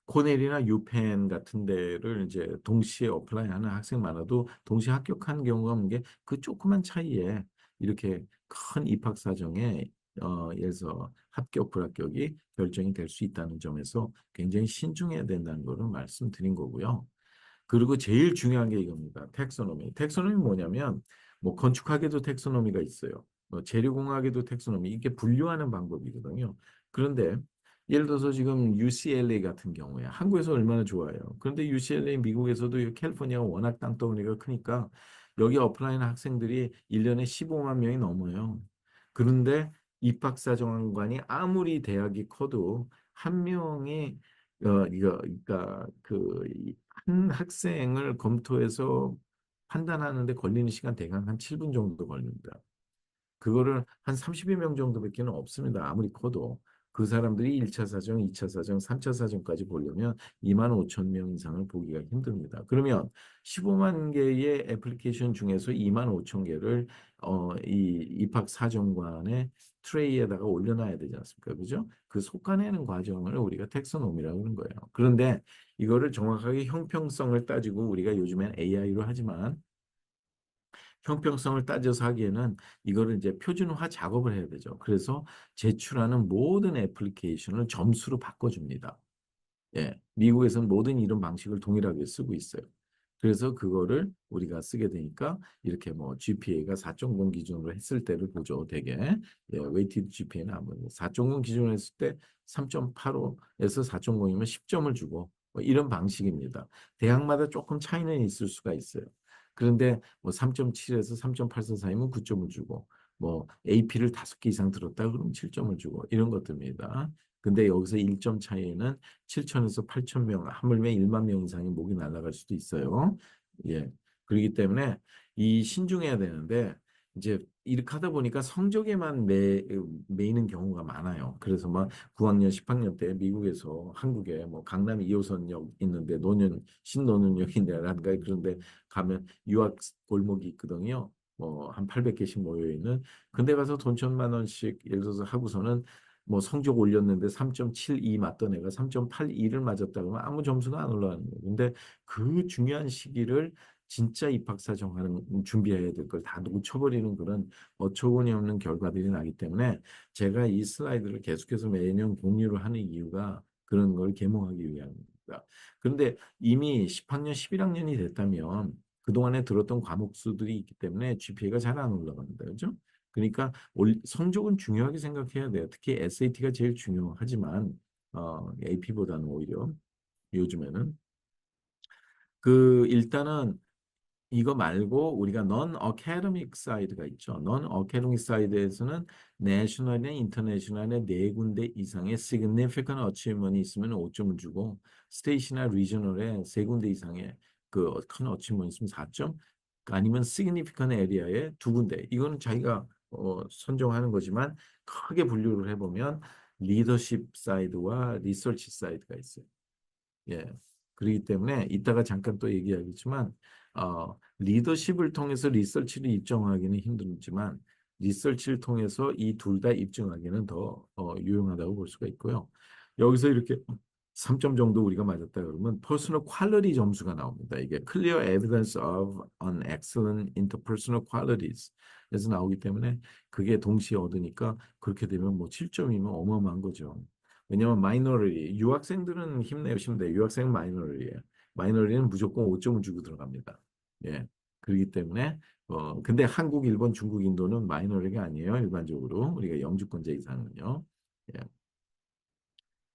코넬이나 유펜 같은 데를 이제 동시에 어플라이하는 학생 많아도 동시에 합격한 경우가 없는 게 그 조그만 차이에 이렇게 큰 입학 사정에 예를 들어서 합격 불합격이 결정이 될 수 있다는 점에서 굉장히 신중해야 된다는 것을 말씀드린 거고요. 그리고 제일 중요한 게 이겁니다. 텍소노미. 텍소노미 뭐냐면 뭐 건축학에도 텍소노미가 있어요. 뭐 재료공학에도 텍소노미 이게 분류하는 방법이거든요. 그런데 예를 들어서 지금 UCLA 같은 경우에 한국에서 얼마나 좋아요. 그런데 UCLA 미국에서도 이 캘리포니아가 워낙 땅덩어리가 크니까 여기 어플라인 학생들이 1년에 15만 명이 넘어요. 그런데 입학사정관이 아무리 대학이 커도 한 명이 이거 그러니까 한 학생을 검토해서 판단하는데 걸리는 시간 대강 한 7분 정도 걸립니다. 그거를 한 30여 명 정도밖에 없습니다. 아무리 커도. 그 사람들이 1차 사정, 2차 사정, 3차 사정까지 보려면 2만 5천 명 이상을 보기가 힘듭니다. 그러면 15만 개의 애플리케이션 중에서 2만 5천 개를 이 입학 사정관의 트레이에다가 올려놔야 되지 않습니까? 그죠? 그 속아내는 과정을 우리가 텍소노미라고 하는 거예요. 그런데 이거를 정확하게 형평성을 따지고 우리가 요즘엔 AI로 하지만 형평성을 따져서 하기에는 이거를 이제 표준화 작업을 해야 되죠. 그래서 제출하는 모든 애플리케이션을 점수로 바꿔줍니다. 예, 미국에서는 모든 이런 방식을 동일하게 쓰고 있어요. 그래서 그거를 우리가 쓰게 되니까 이렇게 뭐 GPA가 4.0 기준으로 했을 때를 보죠, 되게. 예, 웨이티드 GPA는 아무래도 4.0 기준으로 했을 때 3.85에서 4.0이면 10점을 주고 뭐 이런 방식입니다. 대학마다 조금 차이는 있을 수가 있어요. 그런데 뭐 3.7에서 3.84 사이면 9점을 주고 뭐 AP를 5개 이상 들었다 그러면 7점을 주고 이런 것들입니다. 근데 여기서 1점 차이에는 7천에서 8천 명, 하물며 1만 명 이상의 목이 날아갈 수도 있어요. 예. 그렇기 때문에 이 신중해야 되는데 이제 이렇게 하다 보니까 성적에만 매이는 경우가 많아요. 그래서 막 9학년, 10학년 때 미국에서 한국에 뭐 강남 2호선역 있는데 신논현역이라든가 그런데 가면 유학 골목이 있거든요. 뭐 한 800개씩 모여 있는. 근데 가서 돈 1,000만 원씩 예를 들어서 하고서는 뭐 성적 올렸는데 3.72 맞던 애가 3.82를 맞았다 그러면 아무 점수가 안 올라가는 거예요. 근데 그 중요한 시기를 진짜 입학사정하는 준비해야 될 걸 다 놓쳐버리는 그런 어처구니 없는 결과들이 나기 때문에 제가 이 슬라이드를 계속해서 매년 공유를 하는 이유가 그런 걸 계몽하기 위함입니다. 그런데 이미 10학년, 11학년이 됐다면 그동안에 들었던 과목 수들이 있기 때문에 GPA가 잘 안 올라갑니다. 그죠? 그러니까 성적은 중요하게 생각해야 돼요. 특히 SAT가 제일 중요하지만 AP보다는 오히려 요즘에는 일단은 이거 말고 우리가 non academic side가 있죠. non academic side에서는 내셔널이나 인터내셔널의 네 군데 이상의 significant achievement이 있으면 5점을 주고 스테이시나 리저널에 세 군데 이상의 그 큰 achievement 있으면 4점 아니면 significant area에 두 군데 이거는 자기가 선정하는 거지만 크게 분류를 해보면 리더십 사이드와 리서치 사이드가 있어요. 예. 그렇기 때문에 이따가 잠깐 또 얘기하겠지만 리더십을 통해서 리서치를 입증하기는 힘들지만 리서치를 통해서 이 둘 다 입증하기는 더 유용하다고 볼 수가 있고요. 여기서 이렇게 3점 정도 우리가 맞았다 그러면 퍼스널 퀄리티 점수가 나옵니다. 이게 clear evidence of an excellent interpersonal qualities 에서 나오기 때문에 그게 동시에 얻으니까 그렇게 되면 뭐 7점이면 어마어마한 거죠. 왜냐면 마이너리 유학생들은 힘내시면 돼요. 유학생은 마이너리예요. 마이너리는 무조건 5점을 주고 들어갑니다. 예. 그렇기 때문에 근데 한국, 일본, 중국, 인도는 마이너리가 아니에요. 일반적으로 우리가 영주권자 이상은요. 예.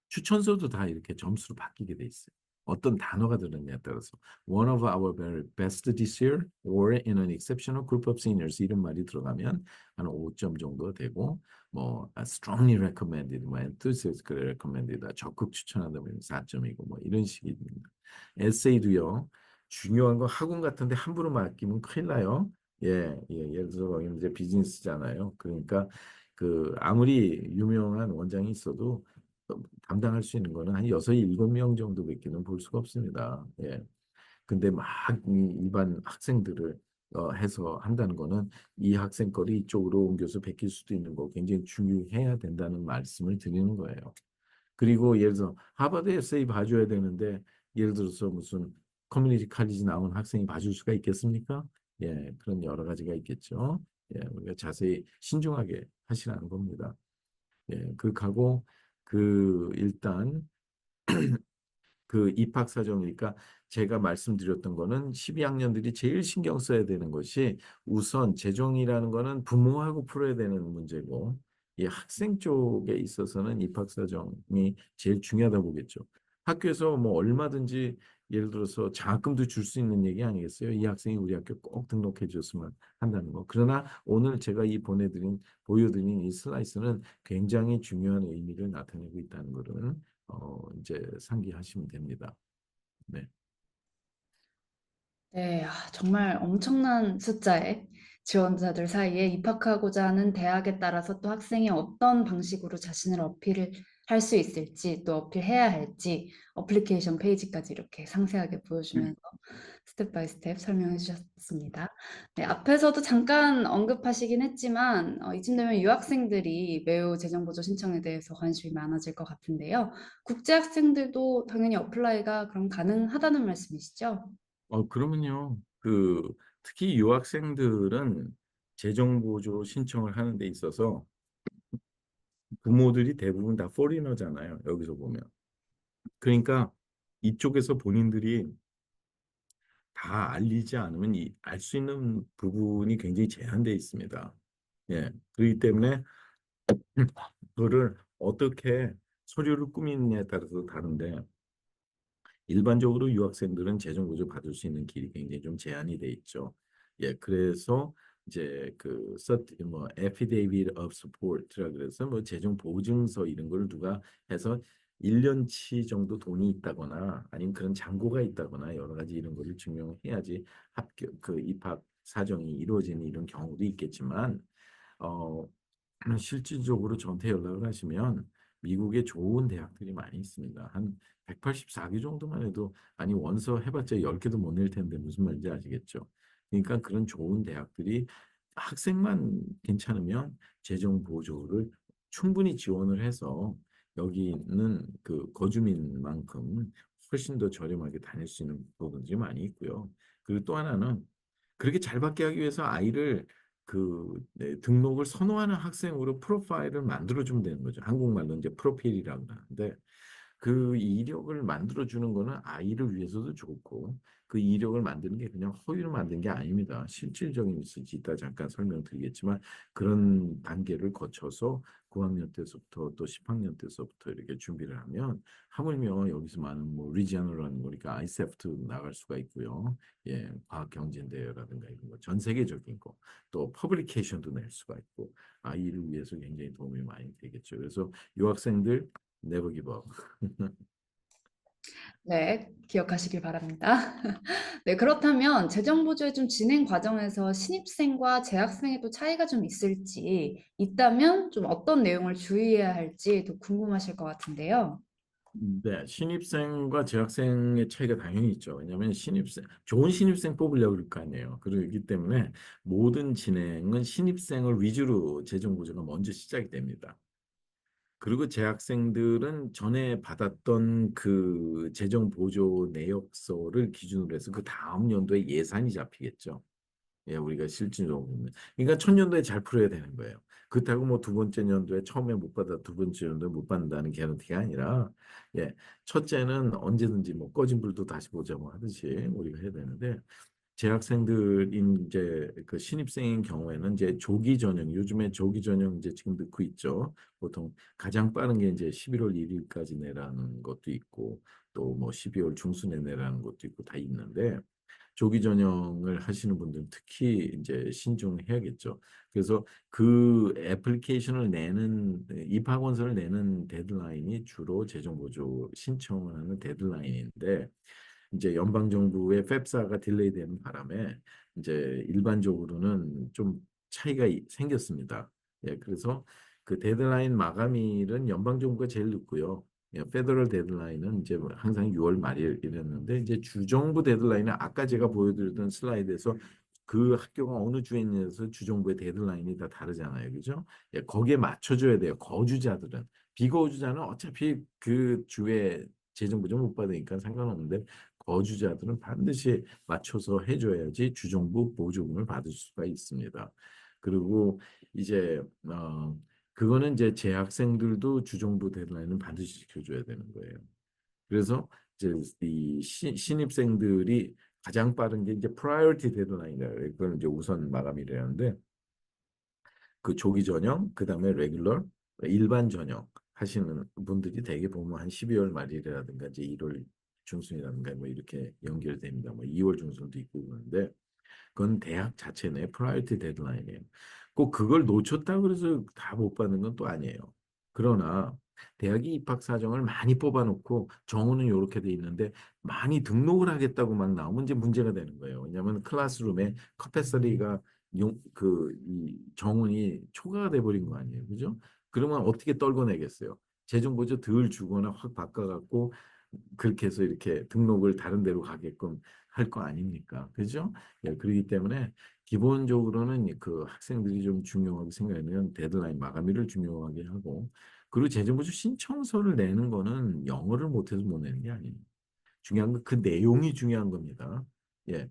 추천서도 다 이렇게 점수로 바뀌게 돼 있어요. 어떤 단어가 들었냐에 따라서 one of our very best this year or in an exceptional group of seniors 이런 말이 들어가면 한 5점 정도 되고 뭐 strongly recommended, 뭐 enthusiastically recommended, 적극 추천한다면 4점이고 뭐 이런 식입니다. 에세이도요. 중요한 거 학원 같은데 함부로 맡기면 큰일 나요. 예, 예, 예를 들어 거기 이제 비즈니스잖아요. 그러니까 아무리 유명한 원장이 있어도 담당할 수 있는 거는 한 6, 7명 정도밖에는 볼 수가 없습니다. 예. 근데 막 일반 학생들을 해서 한다는 거는 이 학생 거를 이쪽으로 옮겨서 베낄 수도 있는 거 굉장히 중요해야 된다는 말씀을 드리는 거예요. 그리고 예를 들어서 하버드 에세이 봐줘야 되는데 예를 들어서 무슨 커뮤니티 칼리지 나온 학생이 봐줄 수가 있겠습니까? 예, 그런 여러 가지가 있겠죠. 예, 우리가 자세히 신중하게 하시라는 겁니다. 예, 그하고 일단 입학 사정이니까 제가 말씀드렸던 거는 12학년들이 제일 신경 써야 되는 것이 우선 재정이라는 거는 부모하고 풀어야 되는 문제고 이 학생 쪽에 있어서는 입학 사정이 제일 중요하다 보겠죠. 학교에서 뭐 얼마든지 예를 들어서 장학금도 줄 수 있는 얘기 아니겠어요? 이 학생이 우리 학교 꼭 등록해 줬으면 한다는 거. 그러나 오늘 제가 보여드린 이 슬라이스는 굉장히 중요한 의미를 나타내고 있다는 것은 이제 상기하시면 됩니다. 네. 네, 정말 엄청난 숫자의 지원자들 사이에 입학하고자 하는 대학에 따라서 또 학생이 어떤 방식으로 자신을 어필을 할 수 있을지 또 어필해야 할지 어플리케이션 페이지까지 이렇게 상세하게 보여주면서 스텝 바이 스텝 설명해 주셨습니다. 네, 앞에서도 잠깐 언급하시긴 했지만 이쯤 되면 유학생들이 매우 재정보조 신청에 대해서 관심이 많아질 것 같은데요. 국제 학생들도 당연히 어플라이가 그럼 가능하다는 말씀이시죠? 그러면요. 특히 유학생들은 재정보조 신청을 하는 데 있어서 부모들이 대부분 다 포리너잖아요. 여기서 보면. 그러니까 이쪽에서 본인들이 다 알리지 않으면 알 수 있는 부분이 굉장히 제한되어 있습니다. 예. 그렇기 때문에 그거를 어떻게 서류를 꾸미느냐에 따라서 다른데 일반적으로 유학생들은 재정 보조 받을 수 있는 길이 굉장히 좀 제한이 돼 있죠. 예, 그래서 이제 뭐 affidavit of support라 그래서 뭐 재정 보증서 이런 걸 누가 해서 1년치 정도 돈이 있다거나 아니면 그런 잔고가 있다거나 여러 가지 이런 거를 증명해야지 입학 사정이 이루어지는 이런 경우도 있겠지만 어 실질적으로 저한테 연락을 하시면 미국에 좋은 대학들이 많이 있습니다. 한 184개 정도만 해도 아니 원서 해봤자 10개도 못 낼 텐데 무슨 말인지 아시겠죠? 그러니까 그런 좋은 대학들이 학생만 괜찮으면 재정 보조를 충분히 지원을 해서 여기는 그 거주민만큼 훨씬 더 저렴하게 다닐 수 있는 부분들이 많이 있고요. 그리고 또 하나는 그렇게 잘 받게 하기 위해서 아이를 네, 등록을 선호하는 학생으로 프로파일을 만들어주면 되는 거죠. 한국말로 이제 프로필이라고 하는데 그 이력을 만들어주는 거는 아이를 위해서도 좋고 그 이력을 만드는 게 그냥 허위로 만든 게 아닙니다. 실질적인 있을지 이따 잠깐 설명드리겠지만 그런 단계를 거쳐서 9학년 때부터 또 10학년 때부터 이렇게 준비를 하면 하물며 여기서 많은 뭐 리지언을하는 거니까 아이세프트 나갈 수가 있고요. 예, 과학 경진대회라든가 이런 거 전 세계적인 거 또 퍼블리케이션도 낼 수가 있고 아이를 위해서 굉장히 도움이 많이 되겠죠. 그래서 유학생들 never give up. 네, 기억하시길 바랍니다. 네, 그렇다면 재정보조의 좀 진행 과정에서 신입생과 재학생의 또 차이가 좀 있을지, 있다면 좀 어떤 내용을 주의해야 할지 또 궁금하실 것 같은데요. 네, 신입생과 재학생의 차이가 당연히 있죠. 왜냐하면 좋은 신입생 뽑으려고 그럴 거 아니에요. 그렇기 때문에 모든 진행은 신입생을 위주로 재정 보조가 먼저 시작이 됩니다. 그리고 재학생들은 전에 받았던 그 재정 보조 내역서를 기준으로 해서 그 다음 연도에 예산이 잡히겠죠. 예, 우리가 실질적으로 보면. 그러니까 첫 연도에 잘 풀어야 되는 거예요. 그렇다고 뭐 두 번째 연도에 처음에 못 받아 두 번째 연도에 못 받는다는 개런티가 아니라, 예, 첫째는 언제든지 뭐 꺼진 불도 다시 보자고 하듯이 우리가 해야 되는데, 재학생들인 이제 그 신입생인 경우에는 이제 조기 전형, 요즘에 조기 전형 이제 지금 넣고 있죠. 보통 가장 빠른 게 이제 11월 1일까지 내라는 것도 있고, 또 뭐 12월 중순에 내라는 것도 있고 다 있는데, 조기 전형을 하시는 분들은 특히 이제 신중해야겠죠. 그래서 그 애플리케이션을 내는 입학원서를 내는 데드라인이 주로 재정 보조 신청을 하는 데드라인인데 이제 연방 정부의 팹사가 딜레이되는 바람에 이제 일반적으로는 좀 차이가 생겼습니다. 예, 그래서 그 데드라인 마감일은 연방 정부가 제일 늦고요. 예, 페더럴 데드라인은 이제 뭐 항상 6월 말일 이랬는데 이제 주정부 데드라인은 아까 제가 보여드렸던 슬라이드에서 그 학교가 어느 주에 있냐서 주정부의 데드라인이 다 다르잖아요. 그죠? 예, 거기에 맞춰줘야 돼요. 거주자들은. 비거주자는 어차피 그 주에 재정부좀 못 받으니까 상관없는데 거주자들은 반드시 맞춰서 해줘야지 주정부 보조금을 받을 수가 있습니다. 그리고 이제 그거는 이제 재학생들도 주정부 데드라인은 반드시 지켜줘야 되는 거예요. 그래서 이제 이 신입생들이 가장 빠른 게 이제 프라이어티 데드라인이라 그래요. 그건 이제 우선 마감이라는데 그 조기 전형, 그다음에 레귤러, 일반 전형 하시는 분들이 대개 보면 한 12월 말이라든가 이제 1월 중순이라든가 뭐 이렇게 연결됩니다. 뭐 2월 중순도 있고 그런데 그건 대학 자체 내 프라이어티 데드라인이에요. 꼭 그걸 놓쳤다 그래서 다 못 받는 건 또 아니에요. 그러나 대학이 입학 사정을 많이 뽑아놓고 정원은 이렇게 돼 있는데 많이 등록을 하겠다고 막 나오면 이제 문제가 되는 거예요. 왜냐하면 클래스룸에 커패서리가 이 정원이 초과가 돼버린 거 아니에요. 그죠? 그러면 어떻게 떨궈내겠어요? 재정보조 덜 주거나 확 바꿔갖고 그렇게 해서 이렇게 등록을 다른 데로 가게끔 할 거 아닙니까? 그죠? 예, 그렇기 때문에 기본적으로는 그 학생들이 좀 중요하게 생각하는 데드라인 마감일을 중요하게 하고 그리고 재정보조 신청서를 내는 거는 영어를 못해서 못 내는 게 아니에요. 중요한 건 그 내용이 중요한 겁니다. 예.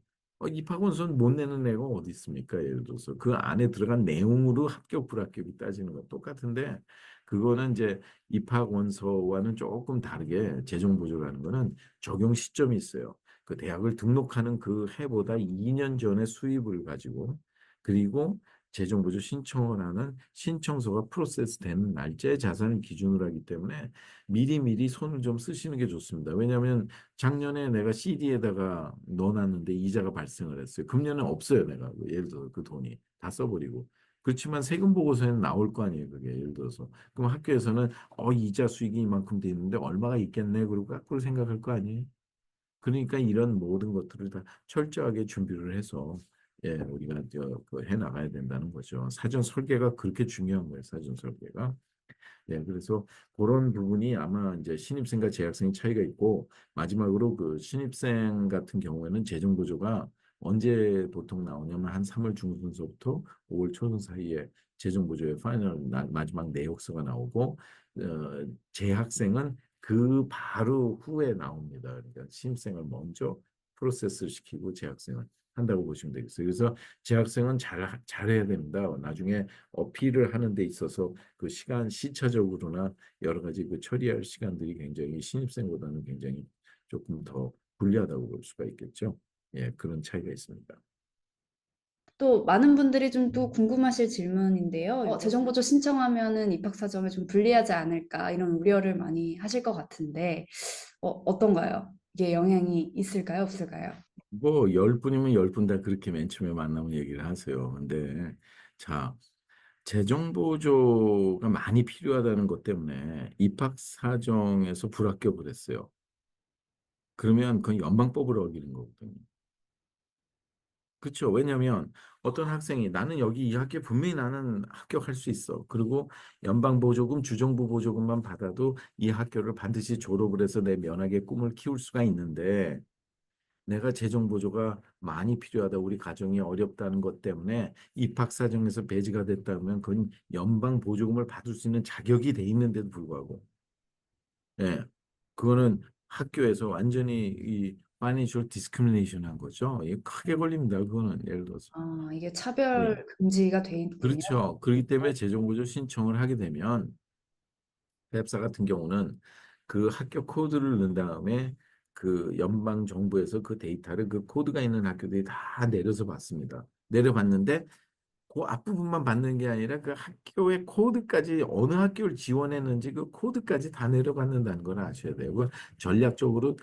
입학원서는 못 내는 애가 어디 있습니까? 예를 들어서 그 안에 들어간 내용으로 합격 불합격이 따지는 건 똑같은데 그거는 이제 입학원서와는 조금 다르게 재정보조라는 거는 적용 시점이 있어요. 그 대학을 등록하는 그 해보다 2년 전에 수입을 가지고 그리고 재정보조 신청을 하는 신청서가 프로세스 되는 날짜의 자산을 기준으로 하기 때문에 미리미리 손을 좀 쓰시는 게 좋습니다. 왜냐하면 작년에 내가 CD에다가 넣어놨는데 이자가 발생을 했어요. 금년은 없어요, 내가. 예를 들어 그 돈이 다 써버리고. 그렇지만 세금 보고서에는 나올 거 아니에요, 그게 예를 들어서. 그럼 학교에서는 이자 수익이 이만큼 돼 있는데 얼마가 있겠네, 그리고 거꾸로 생각할 거 아니에요. 그러니까 이런 모든 것들을 다 철저하게 준비를 해서 우리가 해 나가야 된다는 거죠. 사전 설계가 그렇게 중요한 거예요, 사전 설계가. 네, 그래서 그런 부분이 아마 이제 신입생과 재학생의 차이가 있고 마지막으로 그 신입생 같은 경우에는 재정 보조가 언제 보통 나오냐면 한 3월 중순서부터 5월 초순 사이에 재정 보조의 파이널 마지막 내역서가 나오고 재학생은 그 바로 후에 나옵니다. 그러니까 신입생을 먼저 프로세스를 시키고 재학생을 한다고 보시면 되겠어요. 그래서 재학생은 잘해야 됩니다. 나중에 어필을 하는 데 있어서 그 시차적으로나 여러 가지 그 처리할 시간들이 굉장히 신입생보다는 굉장히 조금 더 불리하다고 볼 수가 있겠죠. 예, 그런 차이가 있습니다. 또 많은 분들이 좀 또 궁금하실 질문인데요. 재정보조 신청하면은 입학 사정에 좀 불리하지 않을까 이런 우려를 많이 하실 것 같은데 어떤가요? 이게 영향이 있을까요, 없을까요? 뭐 10분이면 10분 다 그렇게 맨 처음에 만나면 얘기를 하세요. 근데 자, 재정보조가 많이 필요하다는 것 때문에 입학 사정에서 불합격을 했어요. 그러면 그건 연방법을 어기는 거거든요. 그렇죠. 왜냐하면 어떤 학생이 나는 여기 이 학교에 분명히 나는 합격할 수 있어. 그리고 연방 보조금, 주정부 보조금만 받아도 이 학교를 반드시 졸업을 해서 내 면학의 꿈을 키울 수가 있는데 내가 재정 보조가 많이 필요하다. 우리 가정이 어렵다는 것 때문에 입학 사정에서 배제가 됐다면 그건 연방 보조금을 받을 수 있는 자격이 돼 있는데도 불구하고 예. 그거는 학교에서 완전히 이 파이낸셜 디스크리미네이션 한 거죠. 이게 크게 걸립니다. 그거는 예를 들어서. 이게 예. 차별 금지가 돼 있군요. 그렇죠. 그렇기 때문에 재정보조 신청을 하게 되면 웹사 같은 경우는 그 학교 코드를 넣은 다음에 그 연방 정부에서 그 데이터를 그 코드가 있는 학교들이 다 내려서 받습니다. 내려봤는데 그 앞부분만 받는 게 아니라 그 학교의 코드까지 어느 학교를 지원했는지 그 코드까지 다 내려받는다는 걸 아셔야 돼요. 그 전략적으로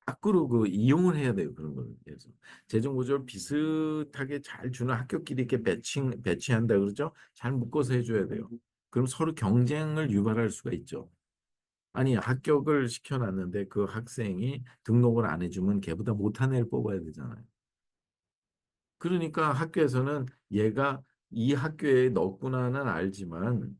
밖으로 그 이용을 해야 돼요. 그런 거를. 그래서 재정 보조를 비슷하게 잘 주는 학교끼리 이렇게 배치한다 그러죠. 잘 묶어서 해줘야 돼요. 그럼 서로 경쟁을 유발할 수가 있죠. 아니 합격을 시켜놨는데 그 학생이 등록을 안 해주면 걔보다 못한 애를 뽑아야 되잖아요. 그러니까 학교에서는 얘가 이 학교에 넣었구나는 알지만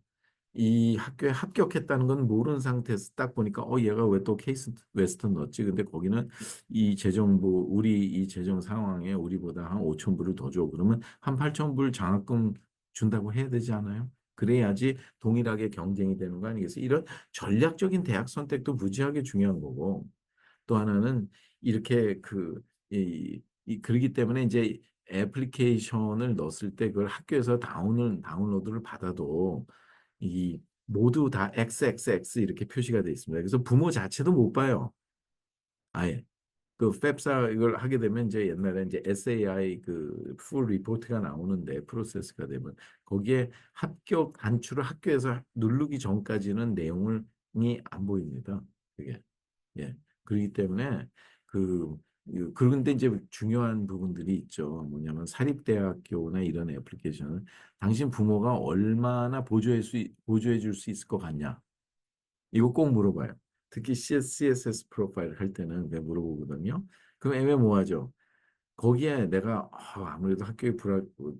이 학교에 합격했다는 건 모르는 상태에서 딱 보니까 얘가 왜 또 케이스 웨스턴 넣었지? 근데 거기는 이 재정부 우리 이 재정 상황에 우리보다 한 5천 불을 더 줘. 그러면 한 8천 불 장학금 준다고 해야 되지 않아요? 그래야지 동일하게 경쟁이 되는 거 아니겠어요? 이런 전략적인 대학 선택도 무지하게 중요한 거고 또 하나는 이렇게 그러기 때문에 이제 애플리케이션을 넣었을 때 그걸 학교에서 다운로드를 받아도 이 모두 다 XXX 이렇게 표시가 돼 있습니다. 그래서 부모 자체도 못 봐요. 아예. 그 펩사 이걸 하게 되면 이제 옛날에 이제 SAI 그 풀 리포트가 나오는데 프로세스가 되면 거기에 합격 단추를 학교에서 누르기 전까지는 내용이 안 보입니다. 그게. 예. 그렇기 때문에 그 그런데 이제 중요한 부분들이 있죠. 뭐냐면 사립대학교나 이런 애플리케이션은 당신 부모가 얼마나 보조해 줄 수 있을 것 같냐. 이거 꼭 물어봐요. 특히 CSS 프로파일 할 때는 내가 물어보거든요. 그럼 애매모호하죠. 거기에 내가 아무래도 학교에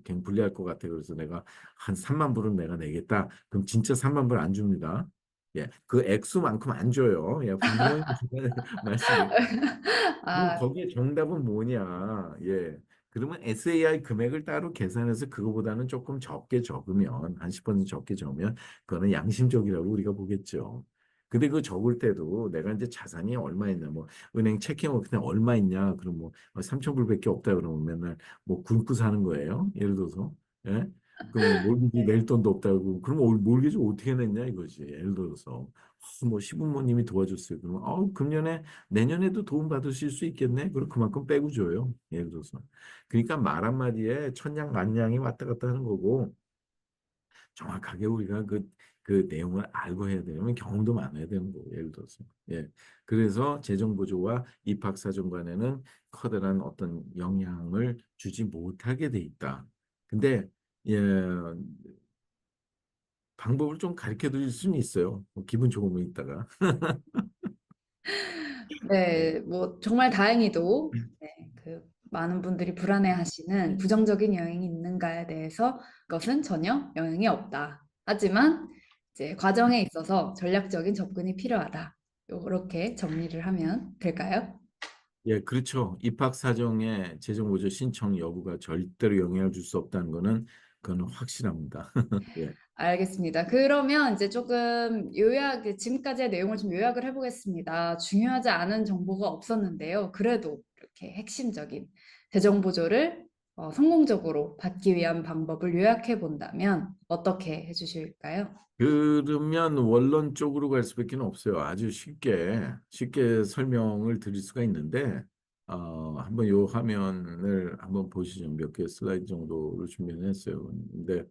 그냥 불리할 것 같아. 그래서 내가 한 3만 불은 내가 내겠다. 그럼 진짜 3만 불 안 줍니다. 예, 그 액수만큼 안 줘요. 예, 분명히 말씀드릴게요. 그럼 아, 거기에 정답은 뭐냐? 예. 그러면 SAI 금액을 따로 계산해서 그거보다는 조금 적게 적으면, 한 10% 적게 적으면, 그거는 양심적이라고 우리가 보겠죠. 근데 그 적을 때도 내가 이제 자산이 얼마 있냐, 뭐, 은행 체킹 그냥 얼마 있냐, 그럼 뭐, 3,000불밖에 없다 그러면 맨날 뭐 굶고 사는 거예요. 예를 들어서. 예? 그럼 몰기지 낼 돈도 없다고. 그럼 몰기지 어떻게 냈냐 이거지. 예를 들어서. 뭐 시부모님이 도와줬어요. 그러면, 금년에 내년에도 도움 받으실 수 있겠네. 그럼 그만큼 빼고 줘요. 예를 들어서. 그러니까 말 한마디에 천냥만냥이 왔다 갔다 하는 거고 정확하게 우리가 그 내용을 알고 해야 되려면 경험도 많아야 되는 거고 예를 들어서. 예. 그래서 재정보조와 입학사정 간에는 커다란 어떤 영향을 주지 못하게 돼 있다. 근데 예, 방법을 좀 가르쳐 드릴 수는 있어요. 뭐 기분 좋으면 있다가. 예. 네, 뭐 정말 다행히도 네, 그 많은 분들이 불안해하시는 부정적인 영향이 있는가에 대해서 그것은 전혀 영향이 없다. 하지만 이제 과정에 있어서 전략적인 접근이 필요하다. 이렇게 정리를 하면 될까요? 예, 그렇죠. 입학 사정에 재정 보조 신청 여부가 절대로 영향을 줄 수 없다는 거는 그거는 확실합니다. 예. 알겠습니다. 그러면 이제 조금 지금까지의 내용을 좀 요약을 해보겠습니다. 중요하지 않은 정보가 없었는데요. 그래도 이렇게 핵심적인 재정 보조를 성공적으로 받기 위한 방법을 요약해 본다면 어떻게 해주실까요? 그러면 원론 쪽으로 갈 수밖에 없어요. 아주 쉽게 설명을 드릴 수가 있는데, 한번 요 화면을 한번 보시죠. 몇 개 슬라이드 정도를 준비했어요. 근데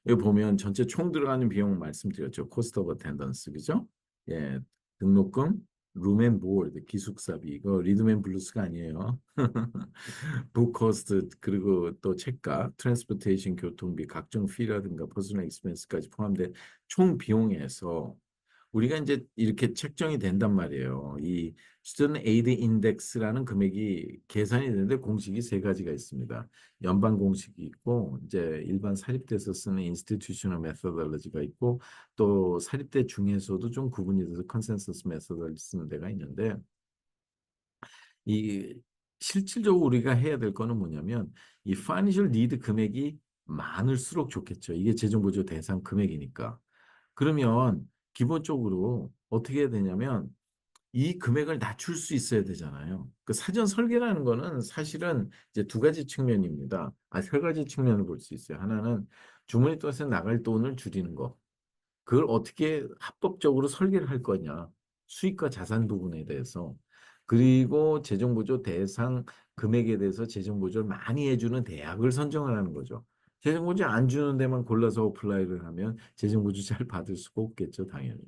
여기 보면 전체 총 들어가는 비용 말씀드렸죠. 코스트 오브 어텐던스, 그죠? 예, 등록금, 룸앤보드, 기숙사비, 이거 리드맨 블루스가 아니에요. 북 코스트 그리고 또 책값, 트랜스포테이션 교통비, 각종 피라든가 퍼스널 익스펜스까지 포함된 총 비용에서 우리가 이제 이렇게 책정이 된단 말이에요. 이 스튜던트 에이드 인덱스라는 금액이 계산이 되는데 공식이 세 가지가 있습니다. 연방 공식이 있고 이제 일반 사립대에서 쓰는 인스티튜셔널 메서덜러지가 있고 또 사립대 중에서도 좀 구분이 돼서 컨센서스 메서덜러지 쓰는 데가 있는데 이 실질적으로 우리가 해야 될 거는 뭐냐면 이 파이낸셜 니드 금액이 많을수록 좋겠죠. 이게 재정보조 대상 금액이니까. 그러면 기본적으로 어떻게 해야 되냐면 이 금액을 낮출 수 있어야 되잖아요. 그 사전 설계라는 거는 사실은 이제 두 가지 측면입니다. 세 가지 측면을 볼 수 있어요. 하나는 주머니 돈에서 나갈 돈을 줄이는 거. 그걸 어떻게 합법적으로 설계를 할 거냐. 수익과 자산 부분에 대해서. 그리고 재정보조 대상 금액에 대해서 재정보조를 많이 해주는 대학을 선정하라는 거죠. 재정보조 안 주는 데만 골라서 어플라이를 하면 재정보조 잘 받을 수가 없겠죠, 당연히.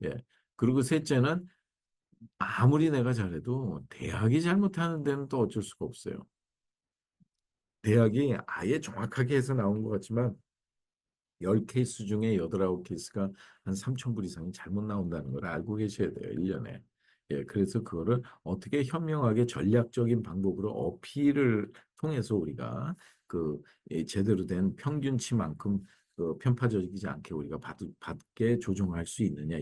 예. 그리고 셋째는 아무리 내가 잘해도 대학이 잘못하는 데는 또 어쩔 수가 없어요. 대학이 아예 정확하게 해서 나온 것 같지만 10케이스 중에 8, 9케이스가 한 3천 불 이상이 잘못 나온다는 걸 알고 계셔야 돼요. 1년에. 예, 그래서 그거를 어떻게 현명하게 전략적인 방법으로 어필을 통해서 우리가 제대로 된 평균치만큼 편파적이지 않게 우리가 받게 조정할 수 있느냐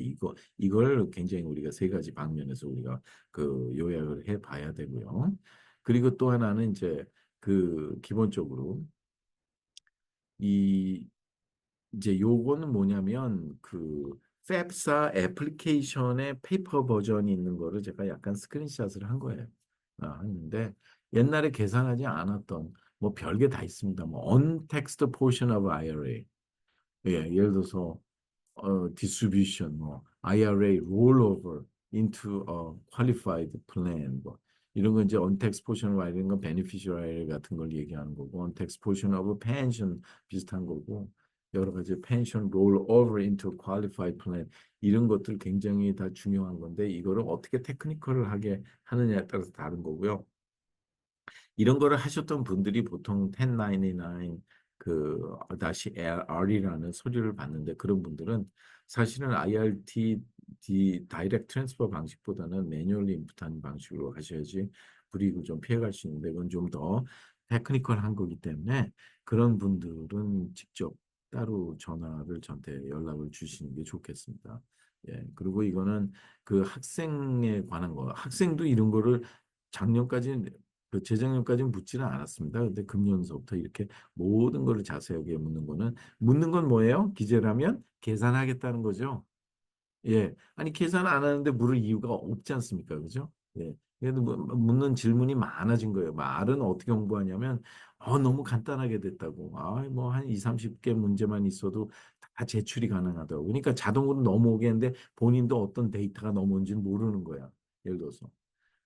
이걸 굉장히 우리가 세 가지 방면에서 우리가 요약을 해 봐야 되고요. 그리고 또 하나는 이제 기본적으로 이 이제 요거는 뭐냐면 팹사 애플리케이션의 페이퍼 버전이 있는 거를 제가 약간 스크린샷을 한 거예요. 했는데 옛날에 계산하지 않았던 뭐 별게 다 있습니다. 뭐 untaxed portion of IRA. 예, 예를 들어서 distribution, 뭐 IRA rollover into a qualified plan, 뭐 이런 거 이제 untaxed portion of IRA는 건 beneficiary IRA 같은 걸 얘기하는 거고, untaxed portion of pension 비슷한 거고, 여러 가지 pension rollover into qualified plan 이런 것들 굉장히 다 중요한 건데 이거를 어떻게 테크니컬하게 하느냐에 따라서 다른 거고요. 이런 거를 하셨던 분들이 보통 1099, 다시 R이라는 서류를 받는데 그런 분들은 사실은 IRT 다이렉트 트랜스퍼 방식보다는 매뉴얼리 인풋하는 방식으로 하셔야지 불이익을 좀 피해갈 수 있는데 그건 좀 더 테크니컬한 거기 때문에 그런 분들은 직접 따로 전화를 저한테 연락을 주시는 게 좋겠습니다. 예, 그리고 이거는 그 학생에 관한 거, 학생도 이런 거를 작년까지 재작년까지는 묻지는 않았습니다. 근데 금년서부터 이렇게 모든 거를 자세하게 묻는 거는 묻는 건 뭐예요? 기재라면 계산하겠다는 거죠. 예. 아니 계산 안 하는데 물을 이유가 없지 않습니까? 그죠? 예. 그래도 묻는 질문이 많아진 거예요. 말은 어떻게 공부하냐면 너무 간단하게 됐다고. 뭐 한 2, 30개 문제만 있어도 다 제출이 가능하다고. 그러니까 자동으로 넘어오겠는데 본인도 어떤 데이터가 넘어온지는 모르는 거야. 예를 들어서.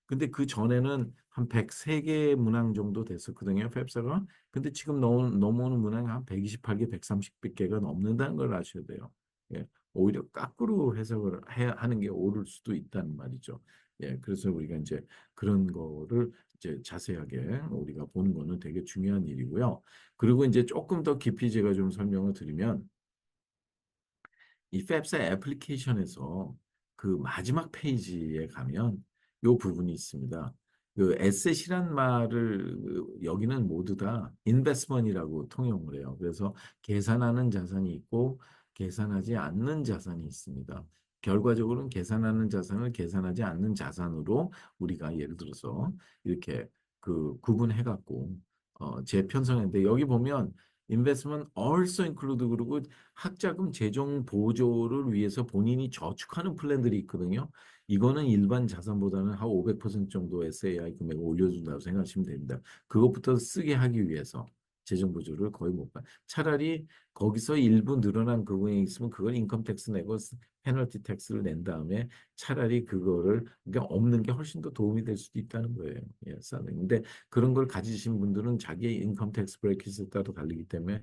근데 그 전에는 한 103개 문항 정도 됐었거든요, 팹사가. 근데 지금 넘어오는 문항이 한 128개, 130개가 넘는다는 걸 아셔야 돼요. 예. 오히려 거꾸로 해석을 하는 게 옳을 수도 있다는 말이죠. 예. 그래서 우리가 이제 그런 거를 이제 자세하게 우리가 보는 거는 되게 중요한 일이고요. 그리고 이제 조금 더 깊이 제가 좀 설명을 드리면 이 팹사 애플리케이션에서 그 마지막 페이지에 가면 요 부분이 있습니다. 그 에셋이란 말을 여기는 모두 다 인베스트먼이라고 통용을 해요. 그래서 계산하는 자산이 있고 계산하지 않는 자산이 있습니다. 결과적으로는 계산하는 자산을 계산하지 않는 자산으로 우리가 예를 들어서 이렇게 구분해 갖고 재편성했는데 여기 보면 investment also include 그리고 학자금 재정 보조를 위해서 본인이 저축하는 플랜들이 있거든요. 이거는 일반 자산보다는 한 500% 정도 SAI 금액을 올려준다고 생각하시면 됩니다. 그것부터 쓰게 하기 위해서 재정 보조를 거의 못 받. 차라리 거기서 일부 늘어난 부분이 있으면 그걸 인컴 텍스 내고 페널티 텍스를 낸 다음에 차라리 그거를 그러니까 없는 게 훨씬 더 도움이 될 수도 있다는 거예요. 예, 근데 그런 걸 가지신 분들은 자기의 인컴 텍스 브레킷에 따라 다르기 때문에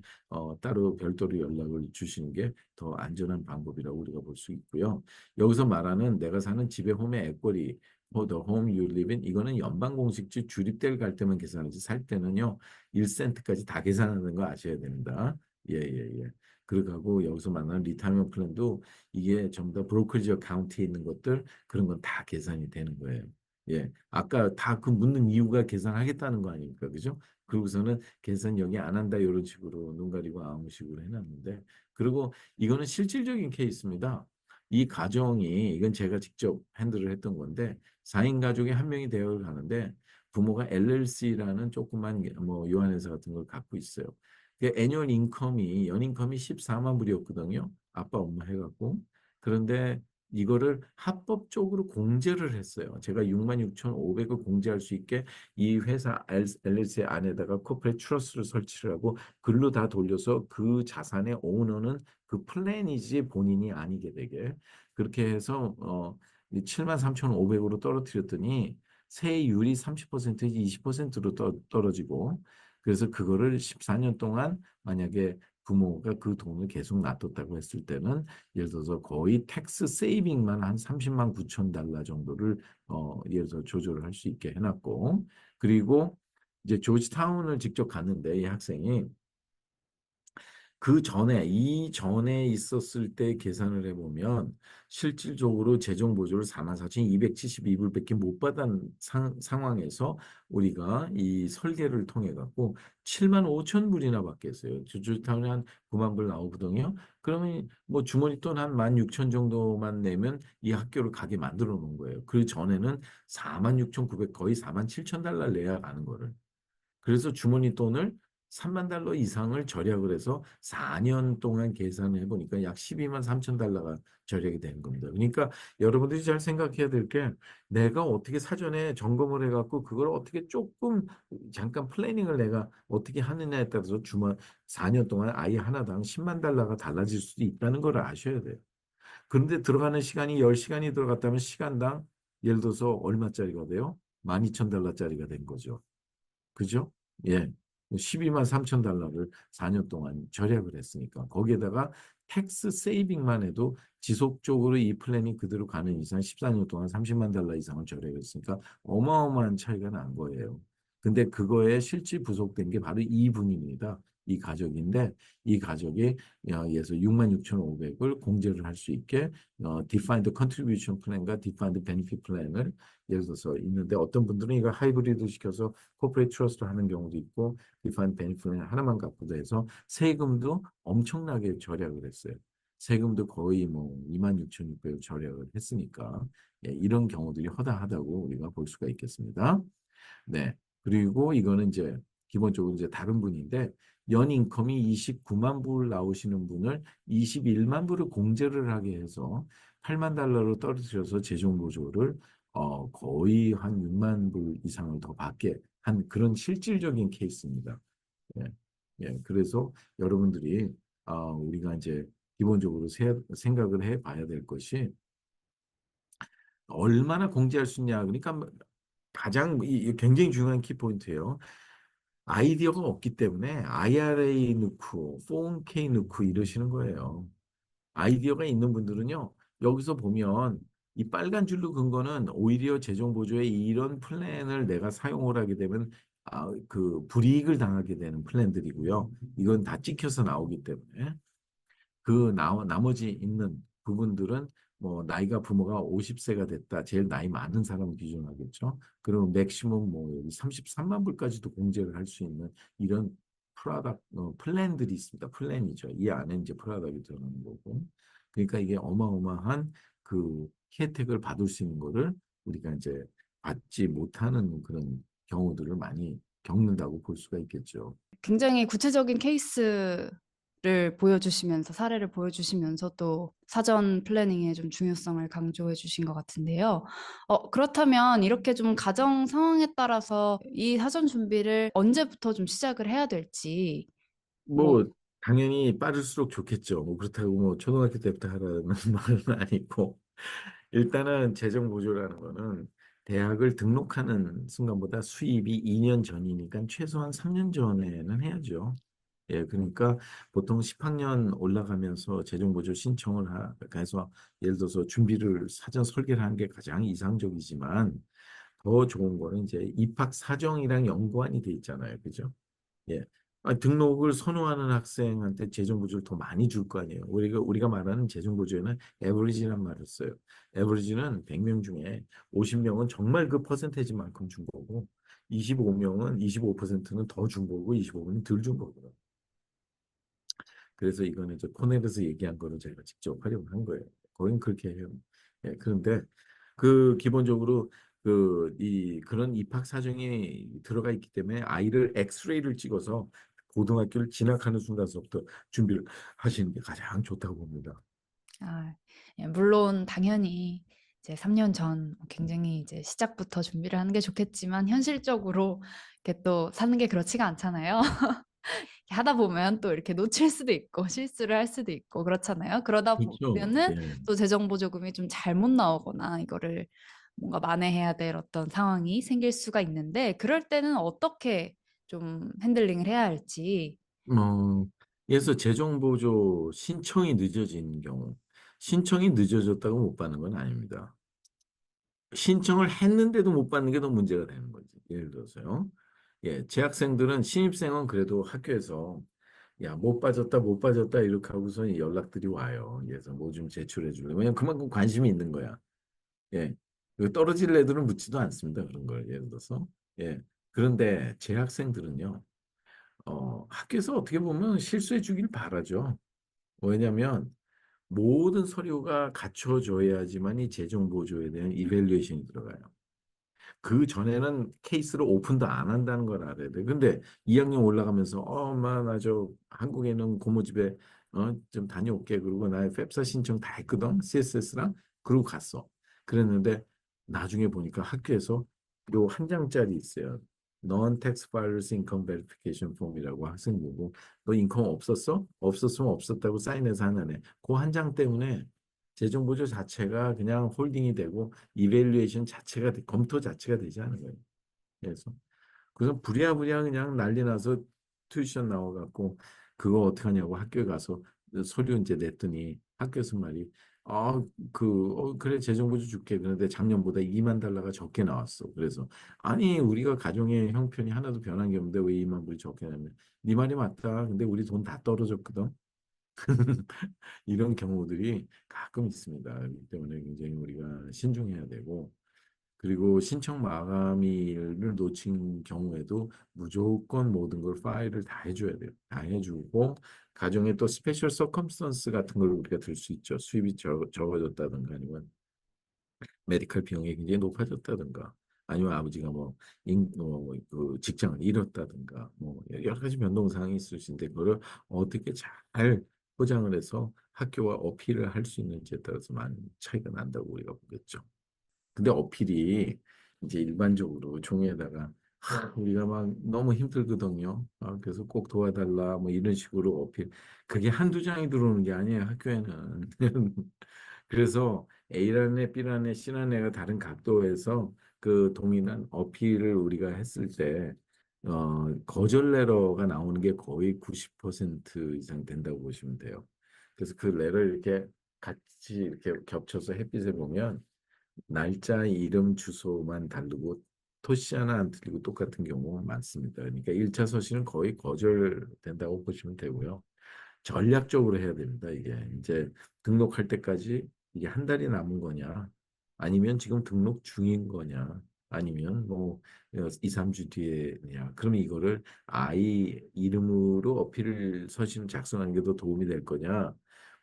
따로 별도로 연락을 주시는 게 더 안전한 방법이라고 우리가 볼 수 있고요. 여기서 말하는 내가 사는 집의 홈의 액권이 for the home you live in 이거는 연방 공식지 주립대를 갈 때만 계산하지 살 때는요 1센트까지 다 계산하는 거 아셔야 됩니다. 예, 예, 예. 그리고 여기서 말하는 리타이먼트 플랜도 이게 전부 다 브로커리지 어카운트에 있는 것들 그런 건 다 계산이 되는 거예요. 예. 아까 다 그 묻는 이유가 계산하겠다는 거 아닙니까? 그죠? 그러고서는 계산 여기 안 한다 이런 식으로 눈 가리고 아무 식으로 해놨는데 그리고 이거는 실질적인 케이스입니다. 이 가정이 이건 제가 직접 핸들을 했던 건데 4인 가족이 한 명이 대학을 가는데 부모가 LLC라는 조그만 뭐 요한회사 같은 걸 갖고 있어요. 그 애뉴얼 인컴이 연인컴이 14만 불이었거든요. 아빠 엄마 해갖고. 그런데 이거를 합법적으로 공제를 했어요. 제가 66,500을 공제할 수 있게 이 회사 LLC 안에다가 코퍼레이트 트러스트를 설치를 하고 글로 다 돌려서 그 자산의 오너는 그 플랜이지 본인이 아니게 되게 그렇게 해서 73,500으로 떨어뜨렸더니 세율이 30%에서 20%로 떨어지고 그래서 그거를 14년 동안 만약에 부모가 그 돈을 계속 놔뒀다고 했을 때는 예를 들어서 거의 텍스 세이빙만 한 30만 9천 달러 정도를 예를 들어 조절을 할 수 있게 해놨고 그리고 이제 조지타운을 직접 갔는데 이 학생이 이전에 있었을 때 계산을 해보면 실질적으로 재정 보조를 44,272불밖에 못 받은 상황에서 우리가 이 설계를 통해 갖고 7만 5천 불이나 받겠어요. 주주타운에 한 9만 불 나오거든요. 그러면 뭐 주머니 돈 한 16,000 정도만 내면 이 학교를 가게 만들어 놓은 거예요. 그 전에는 46,900 거의 47,000달러 내야 가는 거를. 그래서 주머니 돈을 3만 달러 이상을 절약을 해서 4년 동안 계산을 해보니까 약 12만 3천 달러가 절약이 된 겁니다. 그러니까 여러분들이 잘 생각해야 될 게 내가 어떻게 사전에 점검을 해갖고 그걸 어떻게 조금 잠깐 플래닝을 내가 어떻게 하느냐에 따라서 4년 동안 아이 하나당 10만 달러가 달라질 수도 있다는 걸 아셔야 돼요. 그런데 들어가는 시간이 10시간이 들어갔다면 시간당 예를 들어서 얼마짜리가 돼요? 12,000달러짜리가 된 거죠. 그죠? 예. 12만 3천 달러를 4년 동안 절약을 했으니까 거기에다가 텍스 세이빙만 해도 지속적으로 이 플랜이 그대로 가는 이상 14년 동안 30만 달러 이상을 절약했으니까 어마어마한 차이가 난 거예요. 근데 그거에 실질 부속된 게 바로 이 분입니다. 이 가족인데 이 가족이 예서 66,500을 공제를 할 수 있게 Defined Contribution Plan과 Defined Benefit Plan을 예를 들어서 있는데 어떤 분들은 이거 하이브리드 시켜서 코퍼레이트 트러스트 하는 경우도 있고 Defined Benefit Plan 하나만 갖고도 해서 세금도 엄청나게 절약을 했어요. 세금도 거의 뭐 26,600을 절약을 했으니까 예, 이런 경우들이 허다하다고 우리가 볼 수가 있겠습니다. 네. 그리고 이거는 이제 기본적으로 이제 다른 분인데 연 인컴이 29만 불 나오시는 분을 21만 불을 공제를 하게 해서 8만 달러로 떨어뜨려서 재정 보조를 거의 한 6만 불 이상을 더 받게 한 그런 실질적인 케이스입니다. 예. 예. 그래서 여러분들이 우리가 이제 기본적으로 생각을 해 봐야 될 것이 얼마나 공제할 수 있냐. 그러니까 가장 굉장히 중요한 키포인트예요. 아이디어가 없기 때문에 IRA 넣고 401k 넣고 이러시는 거예요. 아이디어가 있는 분들은요. 여기서 보면 이 빨간 줄로 근 거는 오히려 재정보조에 이런 플랜을 내가 사용을 하게 되면 그 불이익을 당하게 되는 플랜들이고요. 이건 다 찍혀서 나오기 때문에 나머지 있는 부분들은 뭐 나이가 부모가 50세가 됐다. 제일 나이 많은 사람 기준으로 하겠죠. 그러면 맥시멈 뭐 여기 33만 불까지도 공제를 할 수 있는 이런 플랜들이 있습니다. 플랜이죠. 이 안에 이제 프로덕이 들어가는 거고. 그러니까 이게 어마어마한 그 혜택을 받을 수 있는 거를 우리가 이제 받지 못하는 그런 경우들을 많이 겪는다고 볼 수가 있겠죠. 굉장히 구체적인 케이스를 보여주시면서 사례를 보여주시면서 또 사전 플래닝의 좀 중요성을 강조해 주신 것 같은데요. 그렇다면 이렇게 좀 가정 상황에 따라서 이 사전 준비를 언제부터 좀 시작을 해야 될지 뭐 뭐 당연히 빠를수록 좋겠죠. 뭐 그렇다고 뭐 초등학교 때부터 하라는 말은 아니고 일단은 재정 보조라는 거는 대학을 등록하는 순간보다 수입이 2년 전이니까 최소한 3년 전에는 해야죠. 예, 그러니까 보통 10학년 올라가면서 재정보조 신청을 해서 예를 들어서 준비를 사전 설계를 하는 게 가장 이상적이지만 더 좋은 거는 이제 입학 사정이랑 연관이 돼 있잖아요. 그죠? 예. 등록을 선호하는 학생한테 재정보조를 더 많이 줄 거 아니에요. 우리가 말하는 재정보조에는 에버리지란 말을 써요. 에버리지는 100명 중에 50명은 정말 그 퍼센테이지만큼 준 거고, 25명은 25%는 더 준 거고, 25%는 덜 준 거고요. 그래서 이거는 이제 코넬에서 얘기한 거를 저희가 직접 활용한 거예요. 거긴 그렇게 해요. 예, 그런데 그 기본적으로 그런 입학 사정이 들어가 있기 때문에 아이를 엑스레이를 찍어서 고등학교를 진학하는 순간서부터 준비를 하시는 게 가장 좋다고 봅니다. 예, 물론 당연히 이제 3년 전 굉장히 이제 시작부터 준비를 하는 게 좋겠지만 현실적으로 이렇게 또 사는 게 그렇지가 않잖아요. 하다 보면 또 이렇게 놓칠 수도 있고 실수를 할 수도 있고 그렇잖아요. 그러다 그렇죠. 보면은 예. 또 재정보조금이 좀 잘못 나오거나 이거를 뭔가 만회해야 될 어떤 상황이 생길 수가 있는데 그럴 때는 어떻게 좀 핸들링을 해야 할지. 그래서 재정보조 신청이 늦어진 경우, 신청이 늦어졌다고 못 받는 건 아닙니다. 신청을 했는데도 못 받는 게 더 문제가 되는 거지. 예를 들어서요. 예, 재학생들은 신입생은 그래도 학교에서 야, 못 빠졌다, 못 빠졌다 이렇게 하고서 연락들이 와요. 그래서 뭐 좀 제출해 줄래? 왜냐면 그만큼 관심이 있는 거야. 예. 그 떨어질 애들은 묻지도 않습니다. 그런 걸 예를 들어서. 예. 그런데 재학생들은요. 학교에서 어떻게 보면 실수해 주길 바라죠. 왜냐면 모든 서류가 갖춰져야지만 이 재정 보조에 대한 이밸류에이션이 들어가요. 그 전에는 케이스를 오픈도 안 한다는 걸 알아야 돼. 근데 2학년 올라가면서 엄마 나 저 한국에는 고모 집에 좀 다녀올게. 그리고 나 팹사 신청 다 했거든. CSS랑. 그러고 갔어. 그랬는데 나중에 보니까 학교에서 요 한 장짜리 있어요. Non-tax filers income verification form이라고 학생 보고 너 인컴 없었어? 없었으면 없었다고 사인해서 하나네. 그 한 장 때문에 재정보조 자체가 그냥 홀딩이 되고 이밸류에이션 자체가 검토 자체가 되지 않은 거예요. 그래서 부랴부랴 그냥 난리 나서 튜이션 나와갖고 그거 어떡하냐고 학교에 가서 서류 이제 냈더니 학교에서 말이 아, 그래, 재정부조 줄게. 그런데 작년보다 2만 달러가 적게 나왔어. 그래서, 아니, 우리가 가정의 형편이 하나도 변한 게 없는데 왜 2만 불이 적게 나면, 네 말이 맞다. 근데 우리 돈 다 떨어졌거든. 이런 경우들이 가끔 있습니다. 그렇기 때문에 굉장히 우리가 신중해야 되고, 그리고 신청 마감일을 놓친 경우에도 무조건 모든 걸 파일을 다 해줘야 돼요. 다 해주고 가정에 또 스페셜 서컴스턴스 같은 걸 우리가 들 수 있죠. 수입이 적어졌다든가 아니면 메디컬 비용이 굉장히 높아졌다든가 아니면 아버지가 그 직장을 잃었다든가 뭐 여러 가지 변동사항이 있을 수 있는데 그거를 어떻게 잘 포장을 해서 학교와 어필을 할 수 있는지에 따라서 많은 차이가 난다고 우리가 보겠죠. 근데 어필이 이제 일반적으로 종이에다가 우리가 막 너무 힘들거든요. 그래서 꼭 도와달라 뭐 이런 식으로 어필. 그게 한두 장이 들어오는 게 아니에요, 학교에는. 그래서 A라는 애, B라는 애, C라는 애가 다른 각도에서 그 동일한 어필을 우리가 했을 때 거절 레터가 나오는 게 거의 90% 이상 된다고 보시면 돼요. 그래서 그 레터를 이렇게 같이 이렇게 겹쳐서 햇빛에 보면 날짜, 이름, 주소만 다르고 토시 하나 안 틀리고 똑같은 경우가 많습니다. 그러니까 1차 서신은 거의 거절된다고 보시면 되고요. 전략적으로 해야 됩니다. 이게 이제 등록할 때까지 이게 한 달이 남은 거냐, 아니면 지금 등록 중인 거냐, 아니면 뭐 2, 3주 뒤에냐. 그러면 이거를 아이 이름으로 어필을 서신 작성하는 게 더 도움이 될 거냐,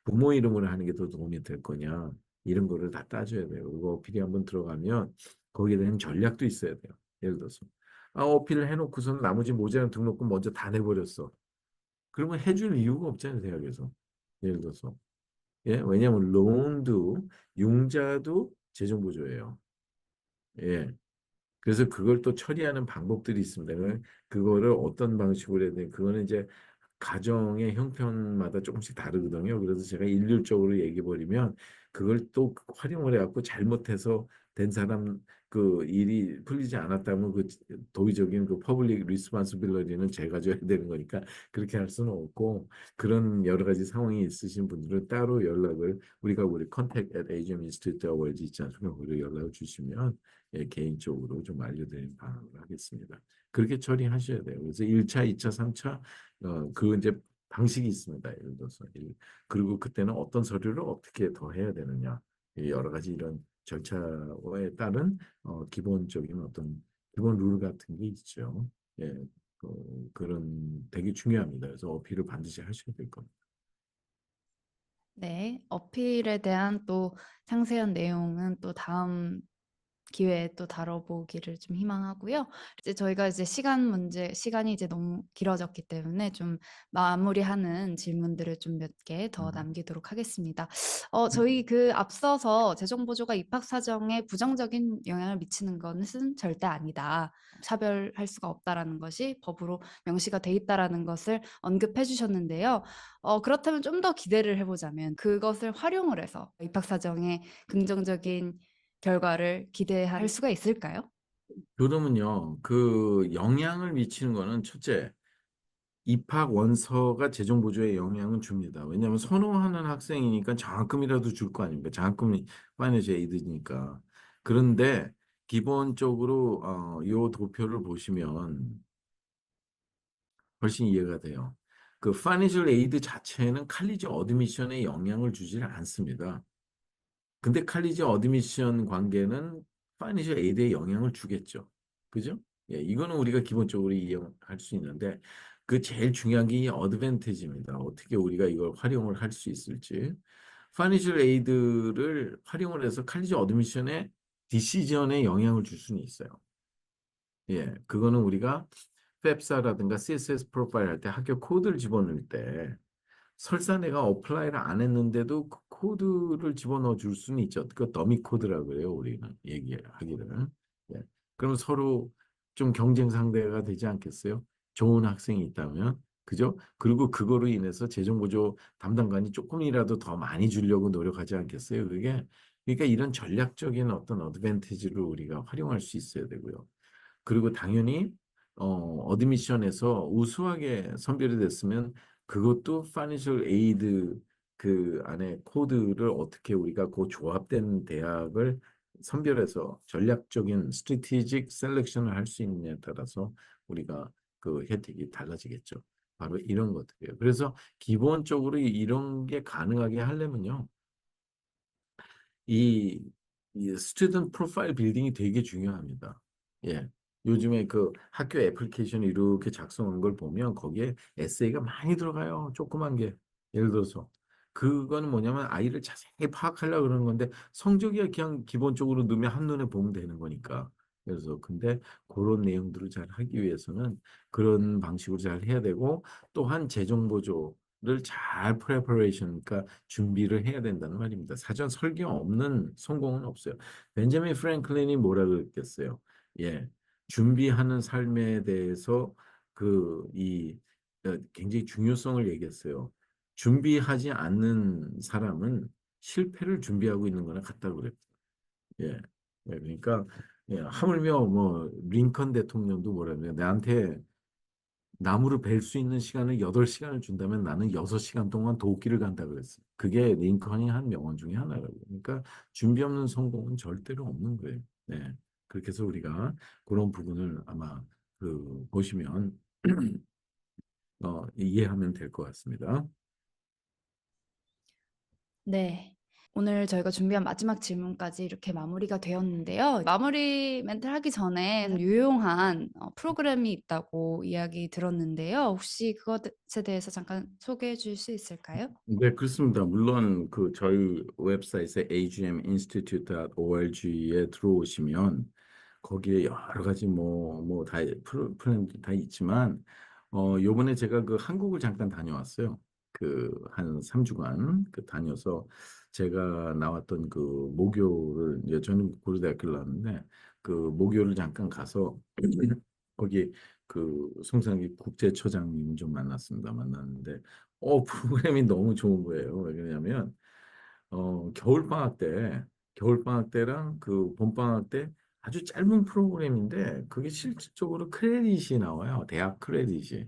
부모 이름으로 하는 게 더 도움이 될 거냐, 이런 거를 다 따져야 돼요. 그리고 어필이 한번 들어가면 거기에 대한 전략도 있어야 돼요. 예를 들어서 어필을 해놓고서는 나머지 모자란 등록금 먼저 다 내버렸어. 그러면 해줄 이유가 없잖아요, 대학에서. 예를 들어서. 예, 왜냐하면 론도 융자도 재정보조예요. 예. 그래서 그걸 또 처리하는 방법들이 있습니다. 그거를 어떤 방식으로 해야 돼? 그거는 이제 가정의 형편마다 조금씩 다르거든요. 그래서 제가 일률적으로 얘기해 버리면 그걸 또 활용을 해갖고 잘못해서 된 사람 그 일이 풀리지 않았다면 그 도의적인 그 퍼블릭 리스폰시빌리티는 제가 져야 되는 거니까 그렇게 할 수는 없고 그런 여러 가지 상황이 있으신 분들은 따로 연락을 우리가 우리 contact at AGM Institute Awards 있지 않습니까? 거기로 연락을 주시면 예, 개인적으로 좀 알려드리는 방법을 하겠습니다. 그렇게 처리하셔야 돼요. 그래서 1차, 2차, 3차 그 이제 방식이 있습니다. 예를 들어서 그리고 그때는 어떤 서류를 어떻게 더 해야 되느냐 여러 가지 이런 절차에 따른 기본적인 어떤 기본 룰 같은 게 있죠. 예, 그런 되게 중요합니다. 그래서 어필을 반드시 하셔야 될 겁니다. 네, 어필에 대한 또 상세한 내용은 또 다음 기회에 또 다뤄보기를 좀 희망하고요. 이제 저희가 이제 시간이 이제 너무 길어졌기 때문에 좀 마무리하는 질문들을 좀 몇 개 더 음. 남기도록 하겠습니다. 저희 그 앞서서 재정보조가 입학 사정에 부정적인 영향을 미치는 것은 절대 아니다. 차별할 수가 없다라는 것이 법으로 명시가 돼 있다라는 것을 언급해 주셨는데요. 그렇다면 좀 더 기대를 해보자면 그것을 활용을 해서 입학 사정에 긍정적인 결과를 기대할 수가 있을까요? 그러면요, 그 영향을 미치는 거는 첫째, 입학 원서가 재정 보조에 영향은 줍니다. 왜냐하면 선호하는 학생이니까 장학금이라도 줄 거 아닙니까? 장학금이 파이낸셜 에이드니까. 그런데 기본적으로 요 도표를 보시면 훨씬 이해가 돼요. 그 파이낸셜 에이드 자체는 칼리지 어드미션에 영향을 주지를 않습니다. 근데 칼리지 어드미션 관계는 파이낸셜 에이드에 영향을 주겠죠. 그죠? 예, 이거는 우리가 기본적으로 이해할 수 있는데 그 제일 중요한 게 이 어드밴티지입니다. 어떻게 우리가 이걸 활용을 할 수 있을지. 파이낸셜 에이드를 활용을 해서 칼리지 어드미션의 디시전에 영향을 줄 수는 있어요. 예, 그거는 우리가 펩사라든가 CSS 프로파일 할 때 학교 코드를 집어넣을 때 설사 내가 어플라이를 안 했는데도 그 코드를 집어넣어 줄 수는 있죠. 그 더미 코드라고 그래요. 우리는 얘기하기를. 예. 그럼 서로 좀 경쟁 상대가 되지 않겠어요? 좋은 학생이 있다면. 그죠? 그리고 그거로 인해서 재정보조 담당관이 조금이라도 더 많이 주려고 노력하지 않겠어요? 그게 그러니까 이런 전략적인 어떤 어드밴티지를 우리가 활용할 수 있어야 되고요. 그리고 당연히 어드미션에서 우수하게 선별이 됐으면 그것도 파이낸셜 에이드 그 안에 코드를 어떻게 우리가 그 조합된 대학을 선별해서 전략적인 스트래티직 셀렉션을 할 수 있느냐에 따라서 우리가 그 혜택이 달라지겠죠. 바로 이런 것들이에요. 그래서 기본적으로 이런 게 가능하게 하려면요. 이, 이 스튜던트 프로파일 빌딩이 되게 중요합니다. 예. 요즘에 그 학교 애플리케이션 이렇게 작성한 걸 보면 거기에 에세이가 많이 들어가요. 조그만 게. 예를 들어서. 그거는 뭐냐면 아이를 자세히 파악하려고 그러는 건데 성적이야 그냥 기본적으로 넣으면 한눈에 보면 되는 거니까. 그래서 근데 그런 내용들을 잘 하기 위해서는 그런 방식으로 잘 해야 되고 또한 재정 보조를 잘 프레퍼레이션, 그러니까 준비를 해야 된다는 말입니다. 사전 설계 없는 성공은 없어요. 벤자민 프랭클린이 뭐라 그랬겠어요? 예, 준비하는 삶에 대해서 굉장히 중요성을 얘기했어요. 준비하지 않는 사람은 실패를 준비하고 있는 거나 같다고 그랬어요. 예, 그러니까 예, 하물며 뭐 링컨 대통령도 뭐라면 나한테 나무를 벨 수 있는 시간을 8시간을 준다면 나는 6시간 동안 도끼를 간다 그랬어요. 그게 링컨이 한 명언 중에 하나라고. 그러니까 준비 없는 성공은 절대로 없는 거예요. 네. 그렇게 해서 우리가 그런 부분을 아마 보시면 이해하면 될 것 같습니다. 네. 오늘 저희가 준비한 마지막 질문까지 이렇게 마무리가 되었는데요. 마무리 멘트를 하기 전에 유용한 프로그램이 있다고 이야기 들었는데요. 혹시 그것에 대해서 잠깐 소개해 주실 수 있을까요? 네, 그렇습니다. 물론 저희 웹사이트에 agminstitute.org에 들어오시면 거기에 여러 가지 다 플랜도 다 있지만 요번에 제가 그 한국을 잠깐 다녀왔어요. 한 3주간 다녀서 제가 나왔던 모교를 이제 저는 고려대학교를 나왔는데 모교를 잠깐 가서 거기 송상기 국제처장님 좀 만났습니다. 만났는데 프로그램이 너무 좋은 거예요. 왜 그러냐면, 겨울방학 때랑 봄방학 때 아주 짧은 프로그램인데, 그게 실질적으로 크레딧이 나와요. 대학 크레딧이.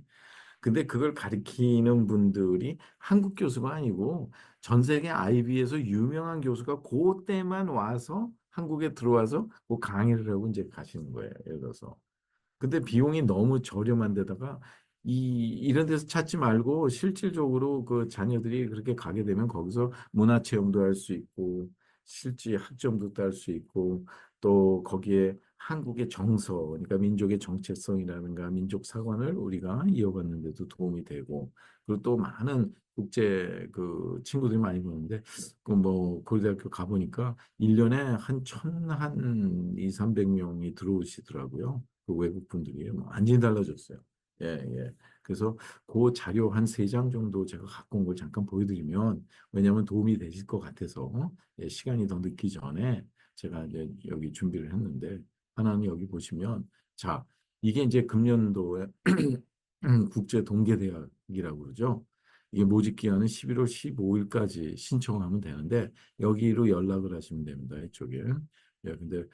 근데 그걸 가리키는 분들이 한국 교수가 아니고, 전 세계 아이비에서 유명한 교수가 그때만 와서, 한국에 들어와서 강의를 하고 이제 가시는 거예요. 예를 들어서. 근데 비용이 너무 저렴한 데다가 이런 데서 찾지 말고 실질적으로 그 자녀들이 그렇게 가게 되면 거기서 문화 체험도 할 수 있고 실제 학점도 딸 수 있고 또 거기에 한국의 정서, 그러니까 민족의 정체성이라든가 민족 사관을 우리가 이어받는 데도 도움이 되고 그리고 또 많은 국제 친구들이 많이 보는데 고려대학교 가보니까 1년에 한 2, 300명이 들어오시더라고요. 외국 분들이 완전히 달라졌어요. 예, 예. 그래서 그 자료 한 3장 정도 제가 갖고 온 걸 잠깐 보여드리면 왜냐하면 도움이 되실 것 같아서 예, 시간이 더 늦기 전에 제가 이제 여기 준비를 했는데 하나는 여기 보시면 자 이게 이제 금년도에 국제 동계대학이라고 그러죠. 이게 모집 기한은 11월 15일까지 신청하면 되는데 여기로 연락을 하시면 됩니다. 이쪽에. 예, 근데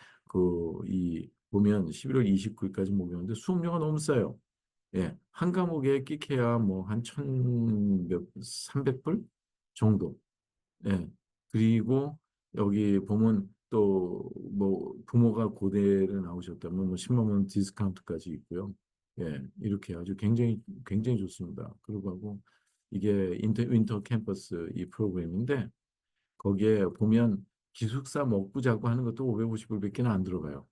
보면 11월 29일까지 모집하는데 수업료가 너무 싸요. 예, 한 과목에 끼켜야 뭐 한 300불 정도. 예. 그리고 여기 보면 또 부모가 고대를 나오셨다면 10만 원 디스카운트까지 있고요. 예, 이렇게 아주 굉장히 굉장히 좋습니다. 그리고 하고 이게 윈터 캠퍼스 이 프로그램인데 거기에 보면 기숙사 먹고 자고 하는 것도 550불밖에 안 들어가요.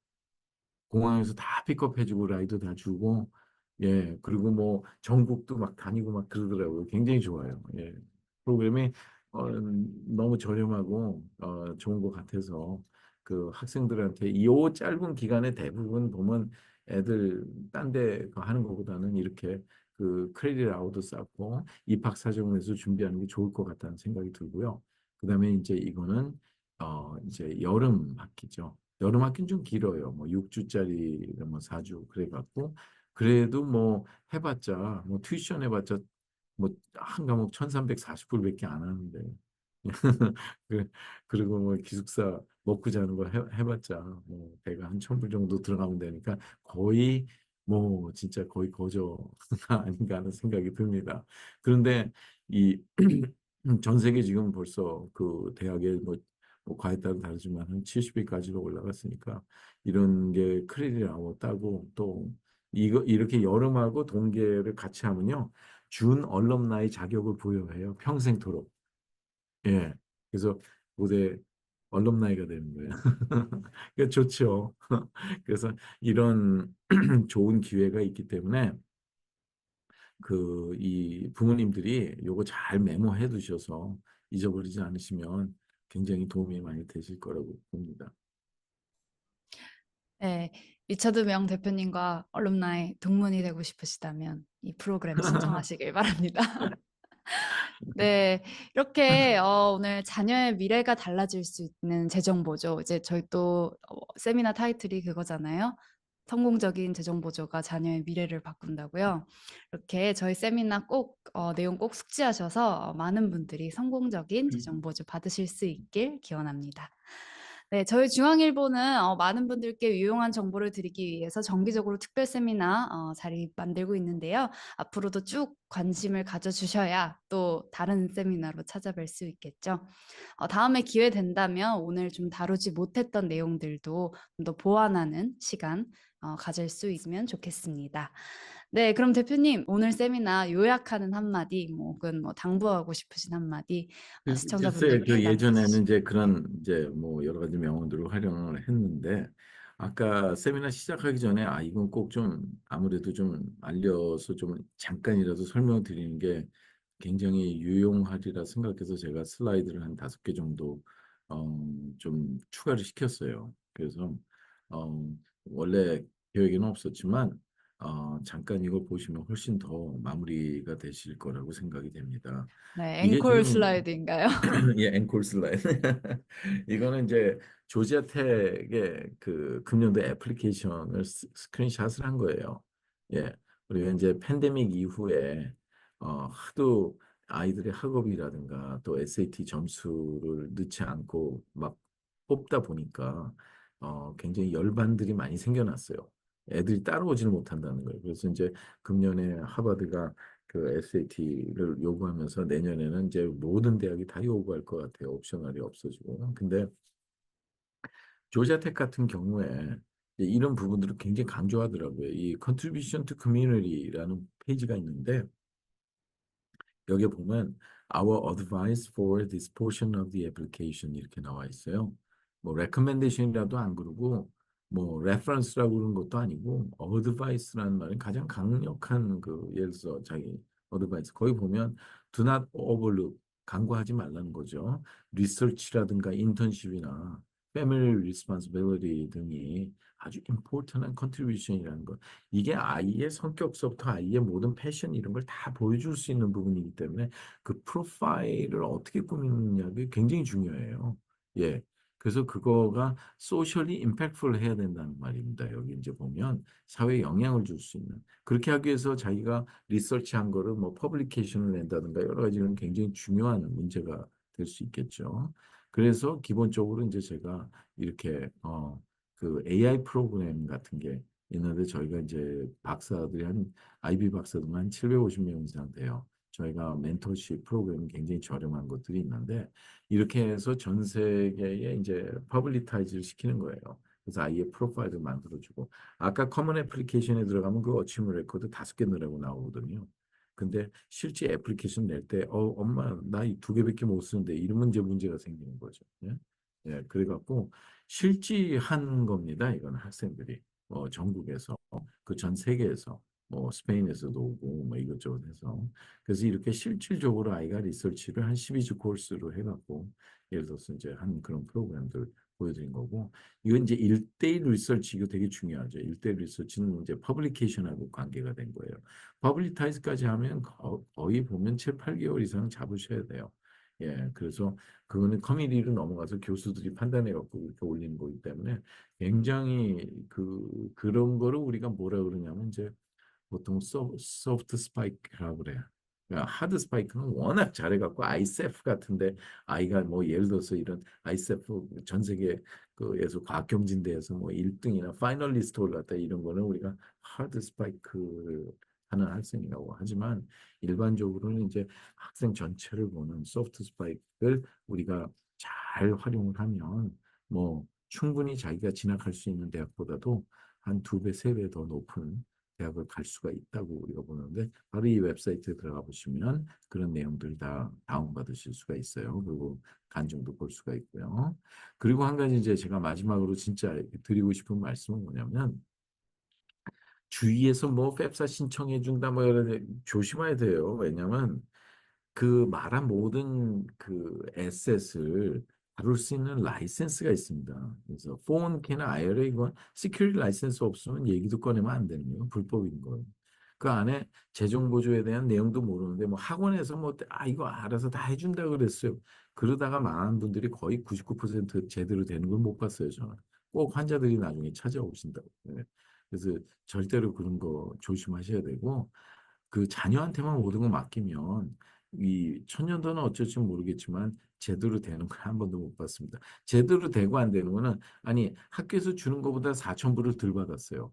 공항에서 다 픽업해주고 라이드 다 주고 예 그리고 뭐 전국도 막 다니고 막 그러더라고요. 굉장히 좋아요. 예 프로그램이 너무 저렴하고 좋은 것 같아서 학생들한테 이 짧은 기간에 대부분 보면 애들 딴데 하는 것보다는 이렇게 크레딧 아웃도 쌓고 입학 사정에서 준비하는 게 좋을 것 같다는 생각이 들고요. 그다음에 이제 이거는 이제 여름 학기죠. 여름 학기는 좀 길어요. 뭐 6주짜리 뭐 4주 그래갖고 그래도 뭐 해봤자 뭐 튜이션 해봤자 뭐 한 과목 1340불밖에 안 하는데 그- 그리고 뭐 기숙사 먹고 자는 거 해봤자 뭐 배가 한 1000불 정도 들어가면 되니까 거의 뭐 진짜 거의 거저가 아닌가 하는 생각이 듭니다. 그런데 이 전 세계 지금 벌써 그 대학에 뭐 과에 따라 다르지만 한 70위까지도 올라갔으니까 이런 게 크레딧 아워 따고 또 이거 이렇게 여름하고 동계를 같이 하면요. 준 얼럼나이 자격을 부여해요. 평생토록. 예. 그래서 고대 얼럼나이가 되는 거예요. 그러니까 좋죠. 그래서 이런 좋은 기회가 있기 때문에 이 부모님들이 요거 잘 메모해 두셔서 잊어버리지 않으시면 굉장히 도움이 많이 되실 거라고 봅니다. 네, 리처드 명 대표님과 얼룸나이 동문이 되고 싶으시다면 이 프로그램 신청하시길 바랍니다. 네, 이렇게 오늘 자녀의 미래가 달라질 수 있는 재정보조. 이제 저희 또 세미나 타이틀이 그거잖아요. 성공적인 재정보조가 자녀의 미래를 바꾼다고요. 이렇게 저희 세미나 꼭 내용 꼭 숙지하셔서 많은 분들이 성공적인 재정보조 받으실 수 있길 기원합니다. 네, 저희 중앙일보는 많은 분들께 유용한 정보를 드리기 위해서 정기적으로 특별 세미나 자리 만들고 있는데요. 앞으로도 쭉 관심을 가져주셔야 또 다른 세미나로 찾아뵐 수 있겠죠. 다음에 기회 된다면 오늘 좀 다루지 못했던 내용들도 좀 더 보완하는 시간 가질 수 있으면 좋겠습니다. 네, 그럼 대표님 오늘 세미나 요약하는 한마디, 뭐 혹은 뭐 당부하고 싶으신 한마디 글쎄, 시청자분들께 그 예전에는 남겨주시죠. 이제 그런 이제 뭐 여러 가지 명언들을 활용을 했는데 아까 세미나 시작하기 전에 이건 꼭 좀 아무래도 좀 알려서 좀 잠깐이라도 설명을 드리는 게 굉장히 유용하리라 생각해서 제가 슬라이드를 한 5개 정도 좀 추가를 시켰어요. 그래서 어, 원래 계획에는 없었지만 잠깐 이걸 보시면 훨씬 더 마무리가 되실 거라고 생각이 됩니다. 네, 이게 앵콜 지금 슬라이드인가요? 예, 앵콜 슬라이드. 이거는 이제 조지아 텍의 그 금년도 애플리케이션을 스크린샷을 한 거예요. 예. 우리가 이제 팬데믹 이후에 하도 아이들의 학업이라든가 또 SAT 점수를 넣지 않고 막 뽑다 보니까 굉장히 열반들이 많이 생겨났어요. 애들이 따라오지를 못한다는 거예요. 그래서 이제 금년에 하버드가 그 SAT를 요구하면서 내년에는 이제 모든 대학이 다 요구할 것 같아요. 옵셔널이 없어지고. 근데 조지아텍 같은 경우에 이제 이런 부분들을 굉장히 강조하더라고요. 이 Contribution to Community라는 페이지가 있는데 여기에 보면 Our advice for this portion of the application 이렇게 나와 있어요. 뭐 recommendation이라도 안 그러고 뭐 reference라고 그러는 것도 아니고 advice라는 말은 가장 강력한 예를 들어서 자기 advice 거기 보면 do not overlook 간과하지 말라는 거죠. 리서치라든가 인턴십이나 family responsibility 등이 아주 important한 contribution이라는 것. 이게 아이의 성격서부터 아이의 모든 패션 이런 걸 다 보여줄 수 있는 부분이기 때문에 그 프로파일을 어떻게 꾸미느냐가 굉장히 중요해요. 예. 그래서 그거가 소셜리 임팩트풀 해야 된다는 말입니다. 여기 이제 보면 사회에 영향을 줄 수 있는. 그렇게 하기 위해서 자기가 리서치한 거를 뭐 퍼블리케이션을 낸다든가 여러 가지는 굉장히 중요한 문제가 될 수 있겠죠. 그래서 기본적으로 이제 제가 이렇게 그 AI 프로그램 같은 게 있는데 저희가 이제 박사들이 한 IB 박사들만 한 750명 이상 돼요. 저희가 멘토십 프로그램이 굉장히 저렴한 것들이 있는데 이렇게 해서 전 세계에 이제 퍼블리타이즈를 시키는 거예요. 그래서 아이의 프로파일을 만들어주고 아까 커먼 애플리케이션에 들어가면 그 어치브 레코드 5개 넣으라고 나오거든요. 근데 실제 애플리케이션 낼 때 엄마 나 이 2개밖에 못 쓰는데 이러면 이제 문제가 생기는 거죠. 예? 예, 그래갖고 실지한 겁니다. 이건 학생들이 전국에서 그 전 세계에서 뭐 스페인에서도 오고 뭐 이것저것 해서 그래서 이렇게 실질적으로 아이가 리서치를 한 12주 코र्스로 해갖고 예를 들어서 이제 한 그런 프로그램들 보여드린 거고 이건 이제 1대1 리서치 이거 되게 중요하죠. 1대1 리서치는 이제 퍼블리케이션하고 관계가 된 거예요. 퍼블리타이즈까지 하면 거의 보면 7, 8개월 이상 잡으셔야 돼요. 예, 그래서 그거는 커뮤니티로 넘어가서 교수들이 판단해 갖고 이렇게 올리는 거기 때문에 굉장히 그런 거를 우리가 뭐라 그러냐면 이제 보통 소프트 스파이크라고 그래요. 그러니까 하드 스파이크는 워낙 잘해갖고 아이세프 같은데 아이가 뭐 예를 들어서 이런 아이세프 전 세계 그에서 과학경진대에서 뭐 1등이나 파이널리스트 올랐다 이런 거는 우리가 하드 스파이크를 하는 학생이라고 하지만 일반적으로는 이제 학생 전체를 보는 소프트 스파이크를 우리가 잘 활용을 하면 뭐 충분히 자기가 진학할 수 있는 대학보다도 한 두 배, 세 배 더 높은 대학을 갈 수가 있다고 우리가 보는데 바로 이 웹사이트에 들어가 보시면 그런 내용들 다 다운받으실 수가 있어요. 그리고 간증도 볼 수가 있고요. 그리고 한 가지 이제 제가 마지막으로 진짜 드리고 싶은 말씀은 뭐냐면 주위에서 뭐 펩사 신청해 준다 뭐 이런 조심해야 돼요. 왜냐면 그 말한 모든 그 에셋을 다룰 수 있는 라이센스가 있습니다. 그래서 401k나 IRA 이건 시큐리티 라이센스 없으면 얘기도 꺼내면 안 되는 거예요. 불법인 거. 그 안에 재정 보조에 대한 내용도 모르는데 뭐 학원에서 뭐 이거 알아서 다 해준다 그랬어요. 그러다가 망한 분들이 거의 99% 제대로 되는 걸 못 봤어요, 저는. 꼭 환자들이 나중에 찾아오신다고. 네. 그래서 절대로 그런 거 조심하셔야 되고 그 자녀한테만 모든 거 맡기면 이 천년도는 어쩔지 모르겠지만 제대로 되는 걸 한 번도 못 봤습니다. 제대로 되고 안 되는 거는 아니 학교에서 주는 것보다 4천 불을 덜 받았어요.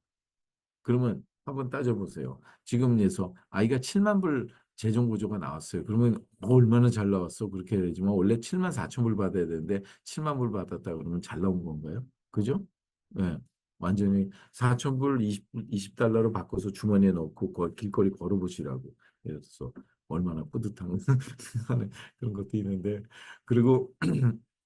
그러면 한번 따져보세요. 지금 예서 아이가 7만 불 재정 보조가 나왔어요. 그러면 얼마나 잘 나왔어? 그렇게 해야 되지만 원래 7만 4천 불 받아야 되는데 7만 불 받았다 그러면 잘 나온 건가요? 그죠? 네. 완전히 4천 불 20달러로 바꿔서 주머니에 넣고 길거리 걸어보시라고. 그래서 얼마나 뿌듯한 하는 그런 것도 있는데 그리고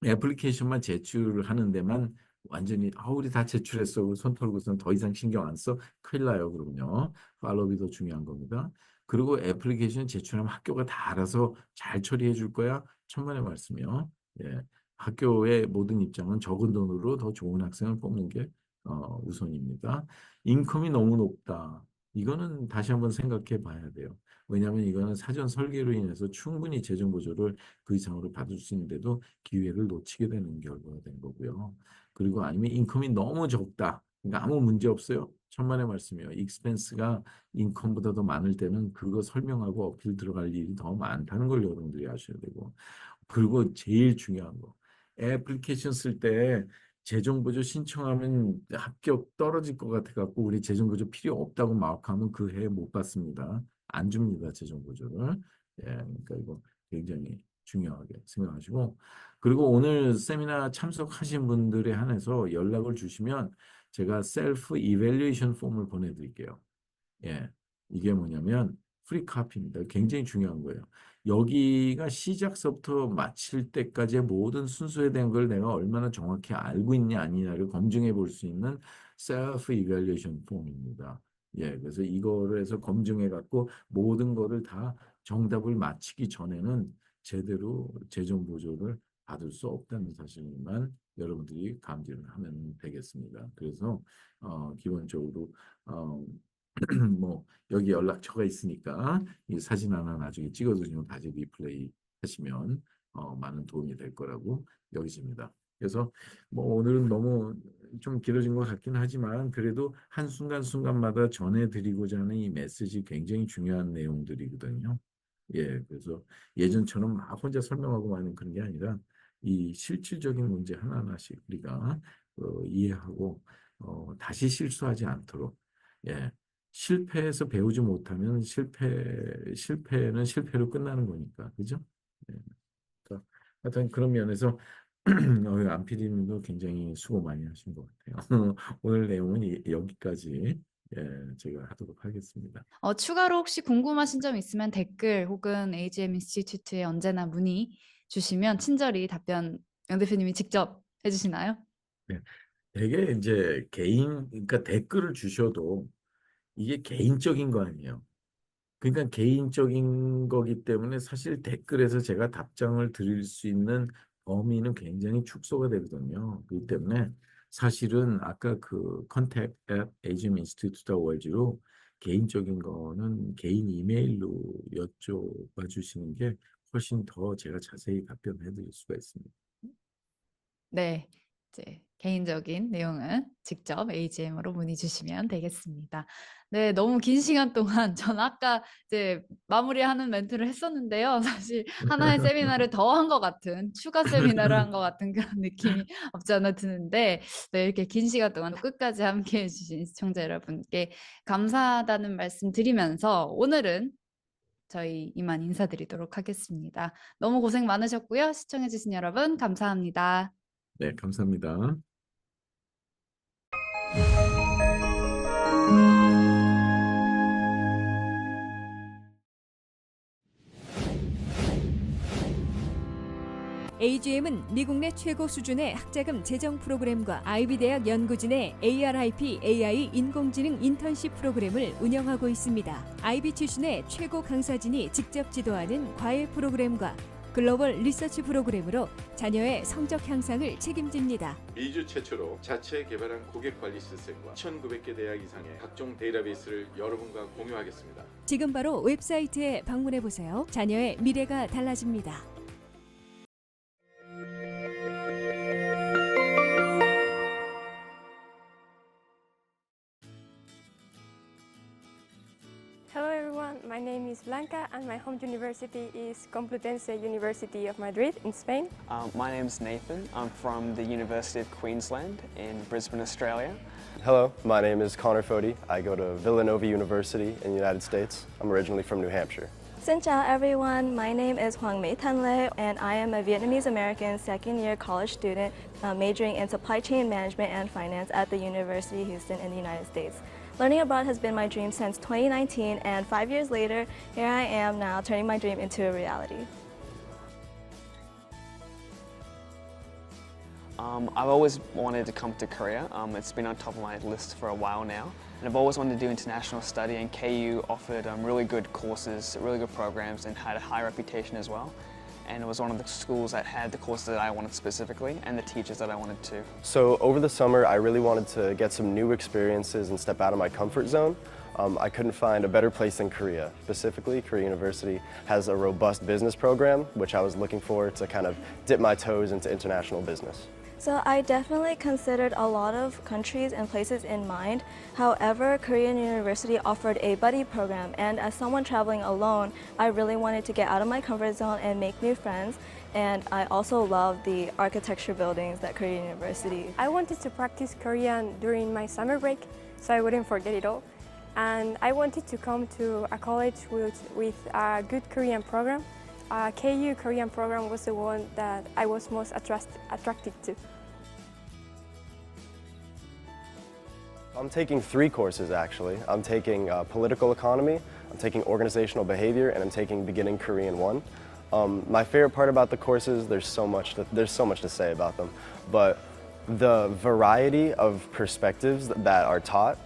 애플리케이션만 제출을 하는 데만 완전히 우리 다 제출했어. 손 털고서는 더 이상 신경 안 써. 큰일 나요. 그러면요. 팔로우가 더 중요한 겁니다. 그리고 애플리케이션 제출하면 학교가 다 알아서 잘 처리해 줄 거야. 천만의 말씀이요. 예. 학교의 모든 입장은 적은 돈으로 더 좋은 학생을 뽑는 게 우선입니다. 인컴이 너무 높다. 이거는 다시 한번 생각해 봐야 돼요. 왜냐하면 이거는 사전 설계로 인해서 충분히 재정 보조를 그 이상으로 받을 수 있는데도 기회를 놓치게 되는 결과가 된 거고요. 그리고 아니면 인컴이 너무 적다. 그러니까 아무 문제 없어요. 천만의 말씀이에요. 익스펜스가 인컴보다 더 많을 때는 그거 설명하고 어필 들어갈 일이 더 많다는 걸 여러분들이 아셔야 되고. 그리고 제일 중요한 거. 애플리케이션 쓸 때 재정보조 신청하면 합격 떨어질 것 같아 갖고 우리 재정보조 필요 없다고 막 하면 그 해 못 받습니다. 안 줍니다. 재정보조를. 예, 그러니까 이거 굉장히 중요하게 생각하시고 그리고 오늘 세미나 참석하신 분들에 한해서 연락을 주시면 제가 셀프 이밸류에이션 폼을 보내드릴게요. 예, 이게 뭐냐면 프리 카피입니다. 굉장히 중요한 거예요. 여기가 시작서부터 마칠 때까지의 모든 순서에 대한 걸 내가 얼마나 정확히 알고 있냐 아니냐를 검증해 볼 수 있는 셀프 이밸리에이션 폼입니다. 예, 그래서 이거를 해서 검증해 갖고 모든 거를 다 정답을 맞히기 전에는 제대로 재정 보조를 받을 수 없다는 사실만 여러분들이 감지를 하면 되겠습니다. 그래서 기본적으로 어, 뭐 여기 연락처가 있으니까 이 사진 하나 나중에 찍어두시면 다시 리플레이 하시면 많은 도움이 될 거라고 여기집니다. 그래서 뭐 오늘은 너무 좀 길어진 것 같긴 하지만 그래도 한순간순간마다 전해드리고자 하는 이 메시지 굉장히 중요한 내용들이거든요. 예, 그래서 예전처럼 막 혼자 설명하고 하는 그런 게 아니라 이 실질적인 문제 하나하나씩 우리가 이해하고 다시 실수하지 않도록 예, 실패해서 배우지 못하면 실패는 실패로 끝나는 거니까, 그죠? 네. 그러니까 하여튼 그런 면에서 안 PD님도 굉장히 수고 많이 하신 것 같아요. 오늘 내용은 여기까지 제가 하도록 하겠습니다. 추가로 혹시 궁금하신 점 있으면 댓글 혹은 AGM 인스티튜트에 언제나 문의 주시면 친절히 답변 영 대표님이 직접 해주시나요? 네. 되게 이제 그러니까 댓글을 주셔도 이게 개인적인 거 아니에요. 그러니까 개인적인 거기 때문에 사실 댓글에서 제가 답장을 드릴 수 있는 범위는 굉장히 축소가 되거든요. 그렇기 때문에 사실은 아까 그 contact at agminstitute.org로 개인적인 거는 개인 이메일로 여쭤봐 주시는 게 훨씬 더 제가 자세히 답변해 드릴 수가 있습니다. 네. 이제 개인적인 내용은 직접 AGM으로 문의 주시면 되겠습니다. 네, 너무 긴 시간 동안 전 아까 이제 마무리하는 멘트를 했었는데요. 사실 하나의 세미나를 더 한 것 같은, 추가 세미나를 한 것 같은 그런 느낌이 없지 않아 드는데, 네, 이렇게 긴 시간 동안 끝까지 함께 해주신 시청자 여러분께 감사하다는 말씀 드리면서 오늘은 저희 이만 인사드리도록 하겠습니다. 너무 고생 많으셨고요. 시청해주신 여러분 감사합니다. 네, 감사합니다. AGM은 미국 내 최고 수준의 학자금 재정 프로그램과 아이비 대학 연구진의 ARIP AI 인공지능 인턴십 프로그램을 운영하고 있습니다. 아이비 출신의 최고 강사진이 직접 지도하는 과외 프로그램과 글로벌 리서치 프로그램으로 자녀의 성적 향상을 책임집니다. 미주 최초로 자체 개발한 고객 관리 시스템과 1,900개 대학 이상의 각종 데이터베이스를 여러분과 공유하겠습니다. 지금 바로 웹사이트에 방문해 보세요. 자녀의 미래가 달라집니다. Hello everyone, my name is Blanca and my home university is Complutense University of Madrid in Spain. My name's Nathan. I'm from the University of Queensland in Brisbane, Australia. Hello, my name is Connor Fody. I go to Villanova University in the United States. I'm originally from New Hampshire. Xin chào everyone, my name is Hoàng Mỹ Thanh Lê and I am a Vietnamese American second year college student majoring in supply chain management and finance at the University of Houston in the United States. Learning abroad has been my dream since 2019 and 5 years later, here I am now turning my dream into a reality. I've always wanted to come to Korea. It's been on top of my list for a while now. And I've always wanted to do international study, and KU offered really good courses, really good programs, and had a high reputation as well. And it was one of the schools that had the courses that I wanted specifically and the teachers that I wanted too. So over the summer, I really wanted to get some new experiences and step out of my comfort zone. I couldn't find a better place than Korea. Specifically, Korea University has a robust business program, which I was looking for to kind of dip my toes into international business. So I definitely considered a lot of countries and places in mind. However, Korean University offered a buddy program, and as someone traveling alone, I really wanted to get out of my comfort zone and make new friends. And I also love the architecture buildings that Korean University. I wanted to practice Korean during my summer break so I wouldn't forget it all. And I wanted to come to a college with a good Korean program. KU Korean program was the one that I was most attracted to. I'm taking 3 courses actually. I'm taking political economy, I'm taking organizational behavior, and I'm taking beginning Korean 1. My favorite part about the courses, there's so much to say about them, but the variety of perspectives that are taught,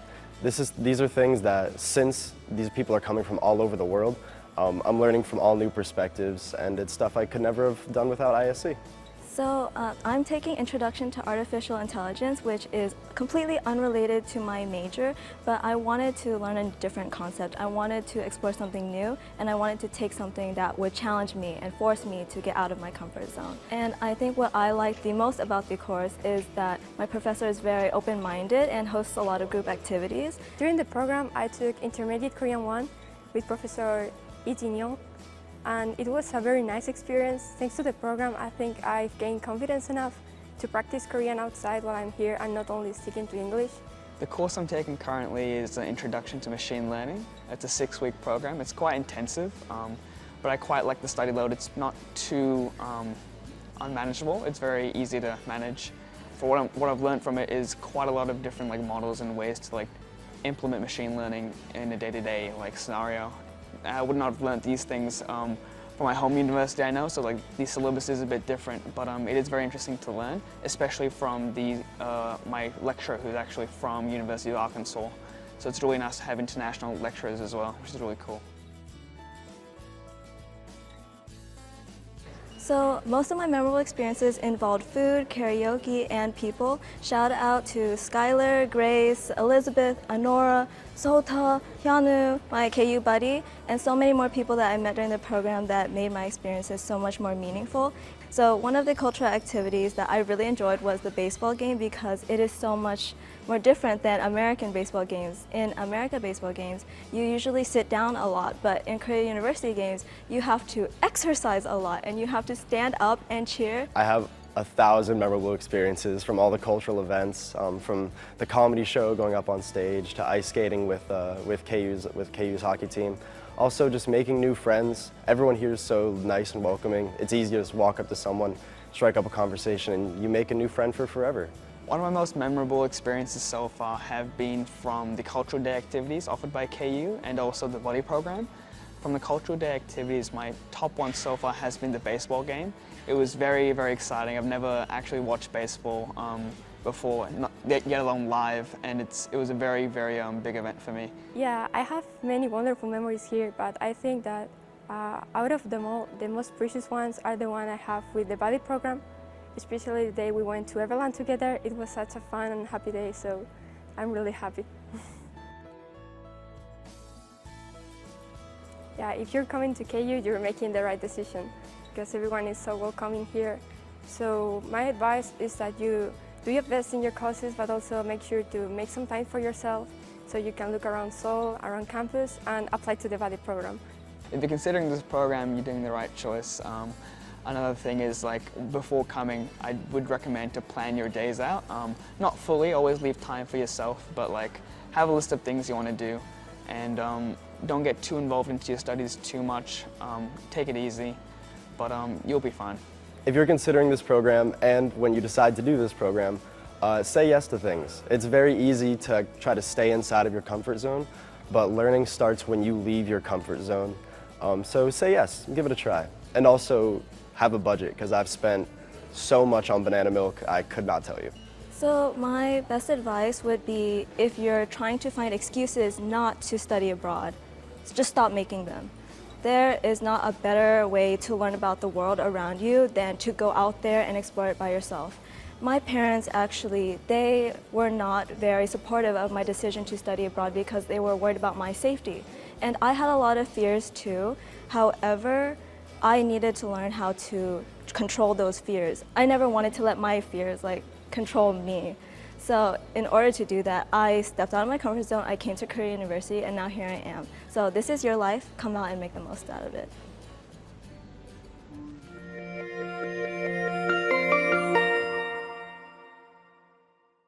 these are things that since these people are coming from all over the world, I'm learning from all new perspectives, and it's stuff I could never have done without ISC. So I'm taking Introduction to Artificial Intelligence, which is completely unrelated to my major, but I wanted to learn a different concept. I wanted to explore something new, and I wanted to take something that would challenge me and force me to get out of my comfort zone. And I think what I like the most about the course is that my professor is very open-minded and hosts a lot of group activities. During the program, I took Intermediate Korean 1 with Professor Lee Jin-young. And it was a very nice experience. Thanks to the program, I think I've gained confidence enough to practice Korean outside while I'm here and not only sticking to English. The course I'm taking currently is an Introduction to Machine Learning. It's a 6-week program. It's quite intensive, but I quite like the study load. It's not too unmanageable. It's very easy to manage. For what I've learned from it is quite a lot of different models and ways to implement machine learning in a day-to-day scenario. I would not have learned these things from my home university, I know, so the syllabus is a bit different, but it is very interesting to learn, especially from my lecturer who's actually from University of Arkansas. So it's really nice to have international lecturers as well, which is really cool. So most of my memorable experiences involved food, karaoke, and people. Shout out to Skylar, Grace, Elizabeth, Anora, Sota, Hyunu, my KU buddy, and so many more people that I met during the program that made my experiences so much more meaningful. So one of the cultural activities that I really enjoyed was the baseball game because it is so much more different than American baseball games. In American baseball games, you usually sit down a lot, but in Korea University games, you have to exercise a lot and you have to stand up and cheer. I have 1,000 memorable experiences from all the cultural events, from the comedy show going up on stage to ice skating with KU's hockey team. Also just making new friends. Everyone here is so nice and welcoming. It's easy to just walk up to someone, strike up a conversation, and you make a new friend for forever. One of my most memorable experiences so far have been from the Cultural Day activities offered by KU and also the Buddy program. From the Cultural Day activities, my top one so far has been the baseball game. It was very, very exciting. I've never actually watched baseball before, yet alone live, and it was a very, very big event for me. Yeah, I have many wonderful memories here, but I think that out of them all, the most precious ones are the one I have with the Buddy program, especially the day we went to Everland together. It was such a fun and happy day, so I'm really happy. Yeah, if you're coming to KU, you're making the right decision because everyone is so welcoming here. So my advice is that you do your best in your courses, but also make sure to make some time for yourself so you can look around Seoul, around campus, and apply to the Buddy program. If you're considering this program, you're doing the right choice. Another thing is, like, before coming, I would recommend to plan your days out. Not fully, always leave time for yourself, but like have a list of things you want to do, and don't get too involved into your studies too much. Take it easy, but you'll be fine. If you're considering this program and when you decide to do this program, say yes to things. It's very easy to try to stay inside of your comfort zone, but learning starts when you leave your comfort zone. So say yes, give it a try. And also have a budget, because I've spent so much on banana milk, I could not tell you. So my best advice would be if you're trying to find excuses not to study abroad, just stop making them. There is not a better way to learn about the world around you than to go out there and explore it by yourself. My parents actually, they were not very supportive of my decision to study abroad because they were worried about my safety. And I had a lot of fears too. However, I needed to learn how to control those fears. I never wanted to let my fears control me. So in order to do that, I stepped out of my comfort zone, I came to Korea University, and now here I am. So this is your life, come out and make the most out of it.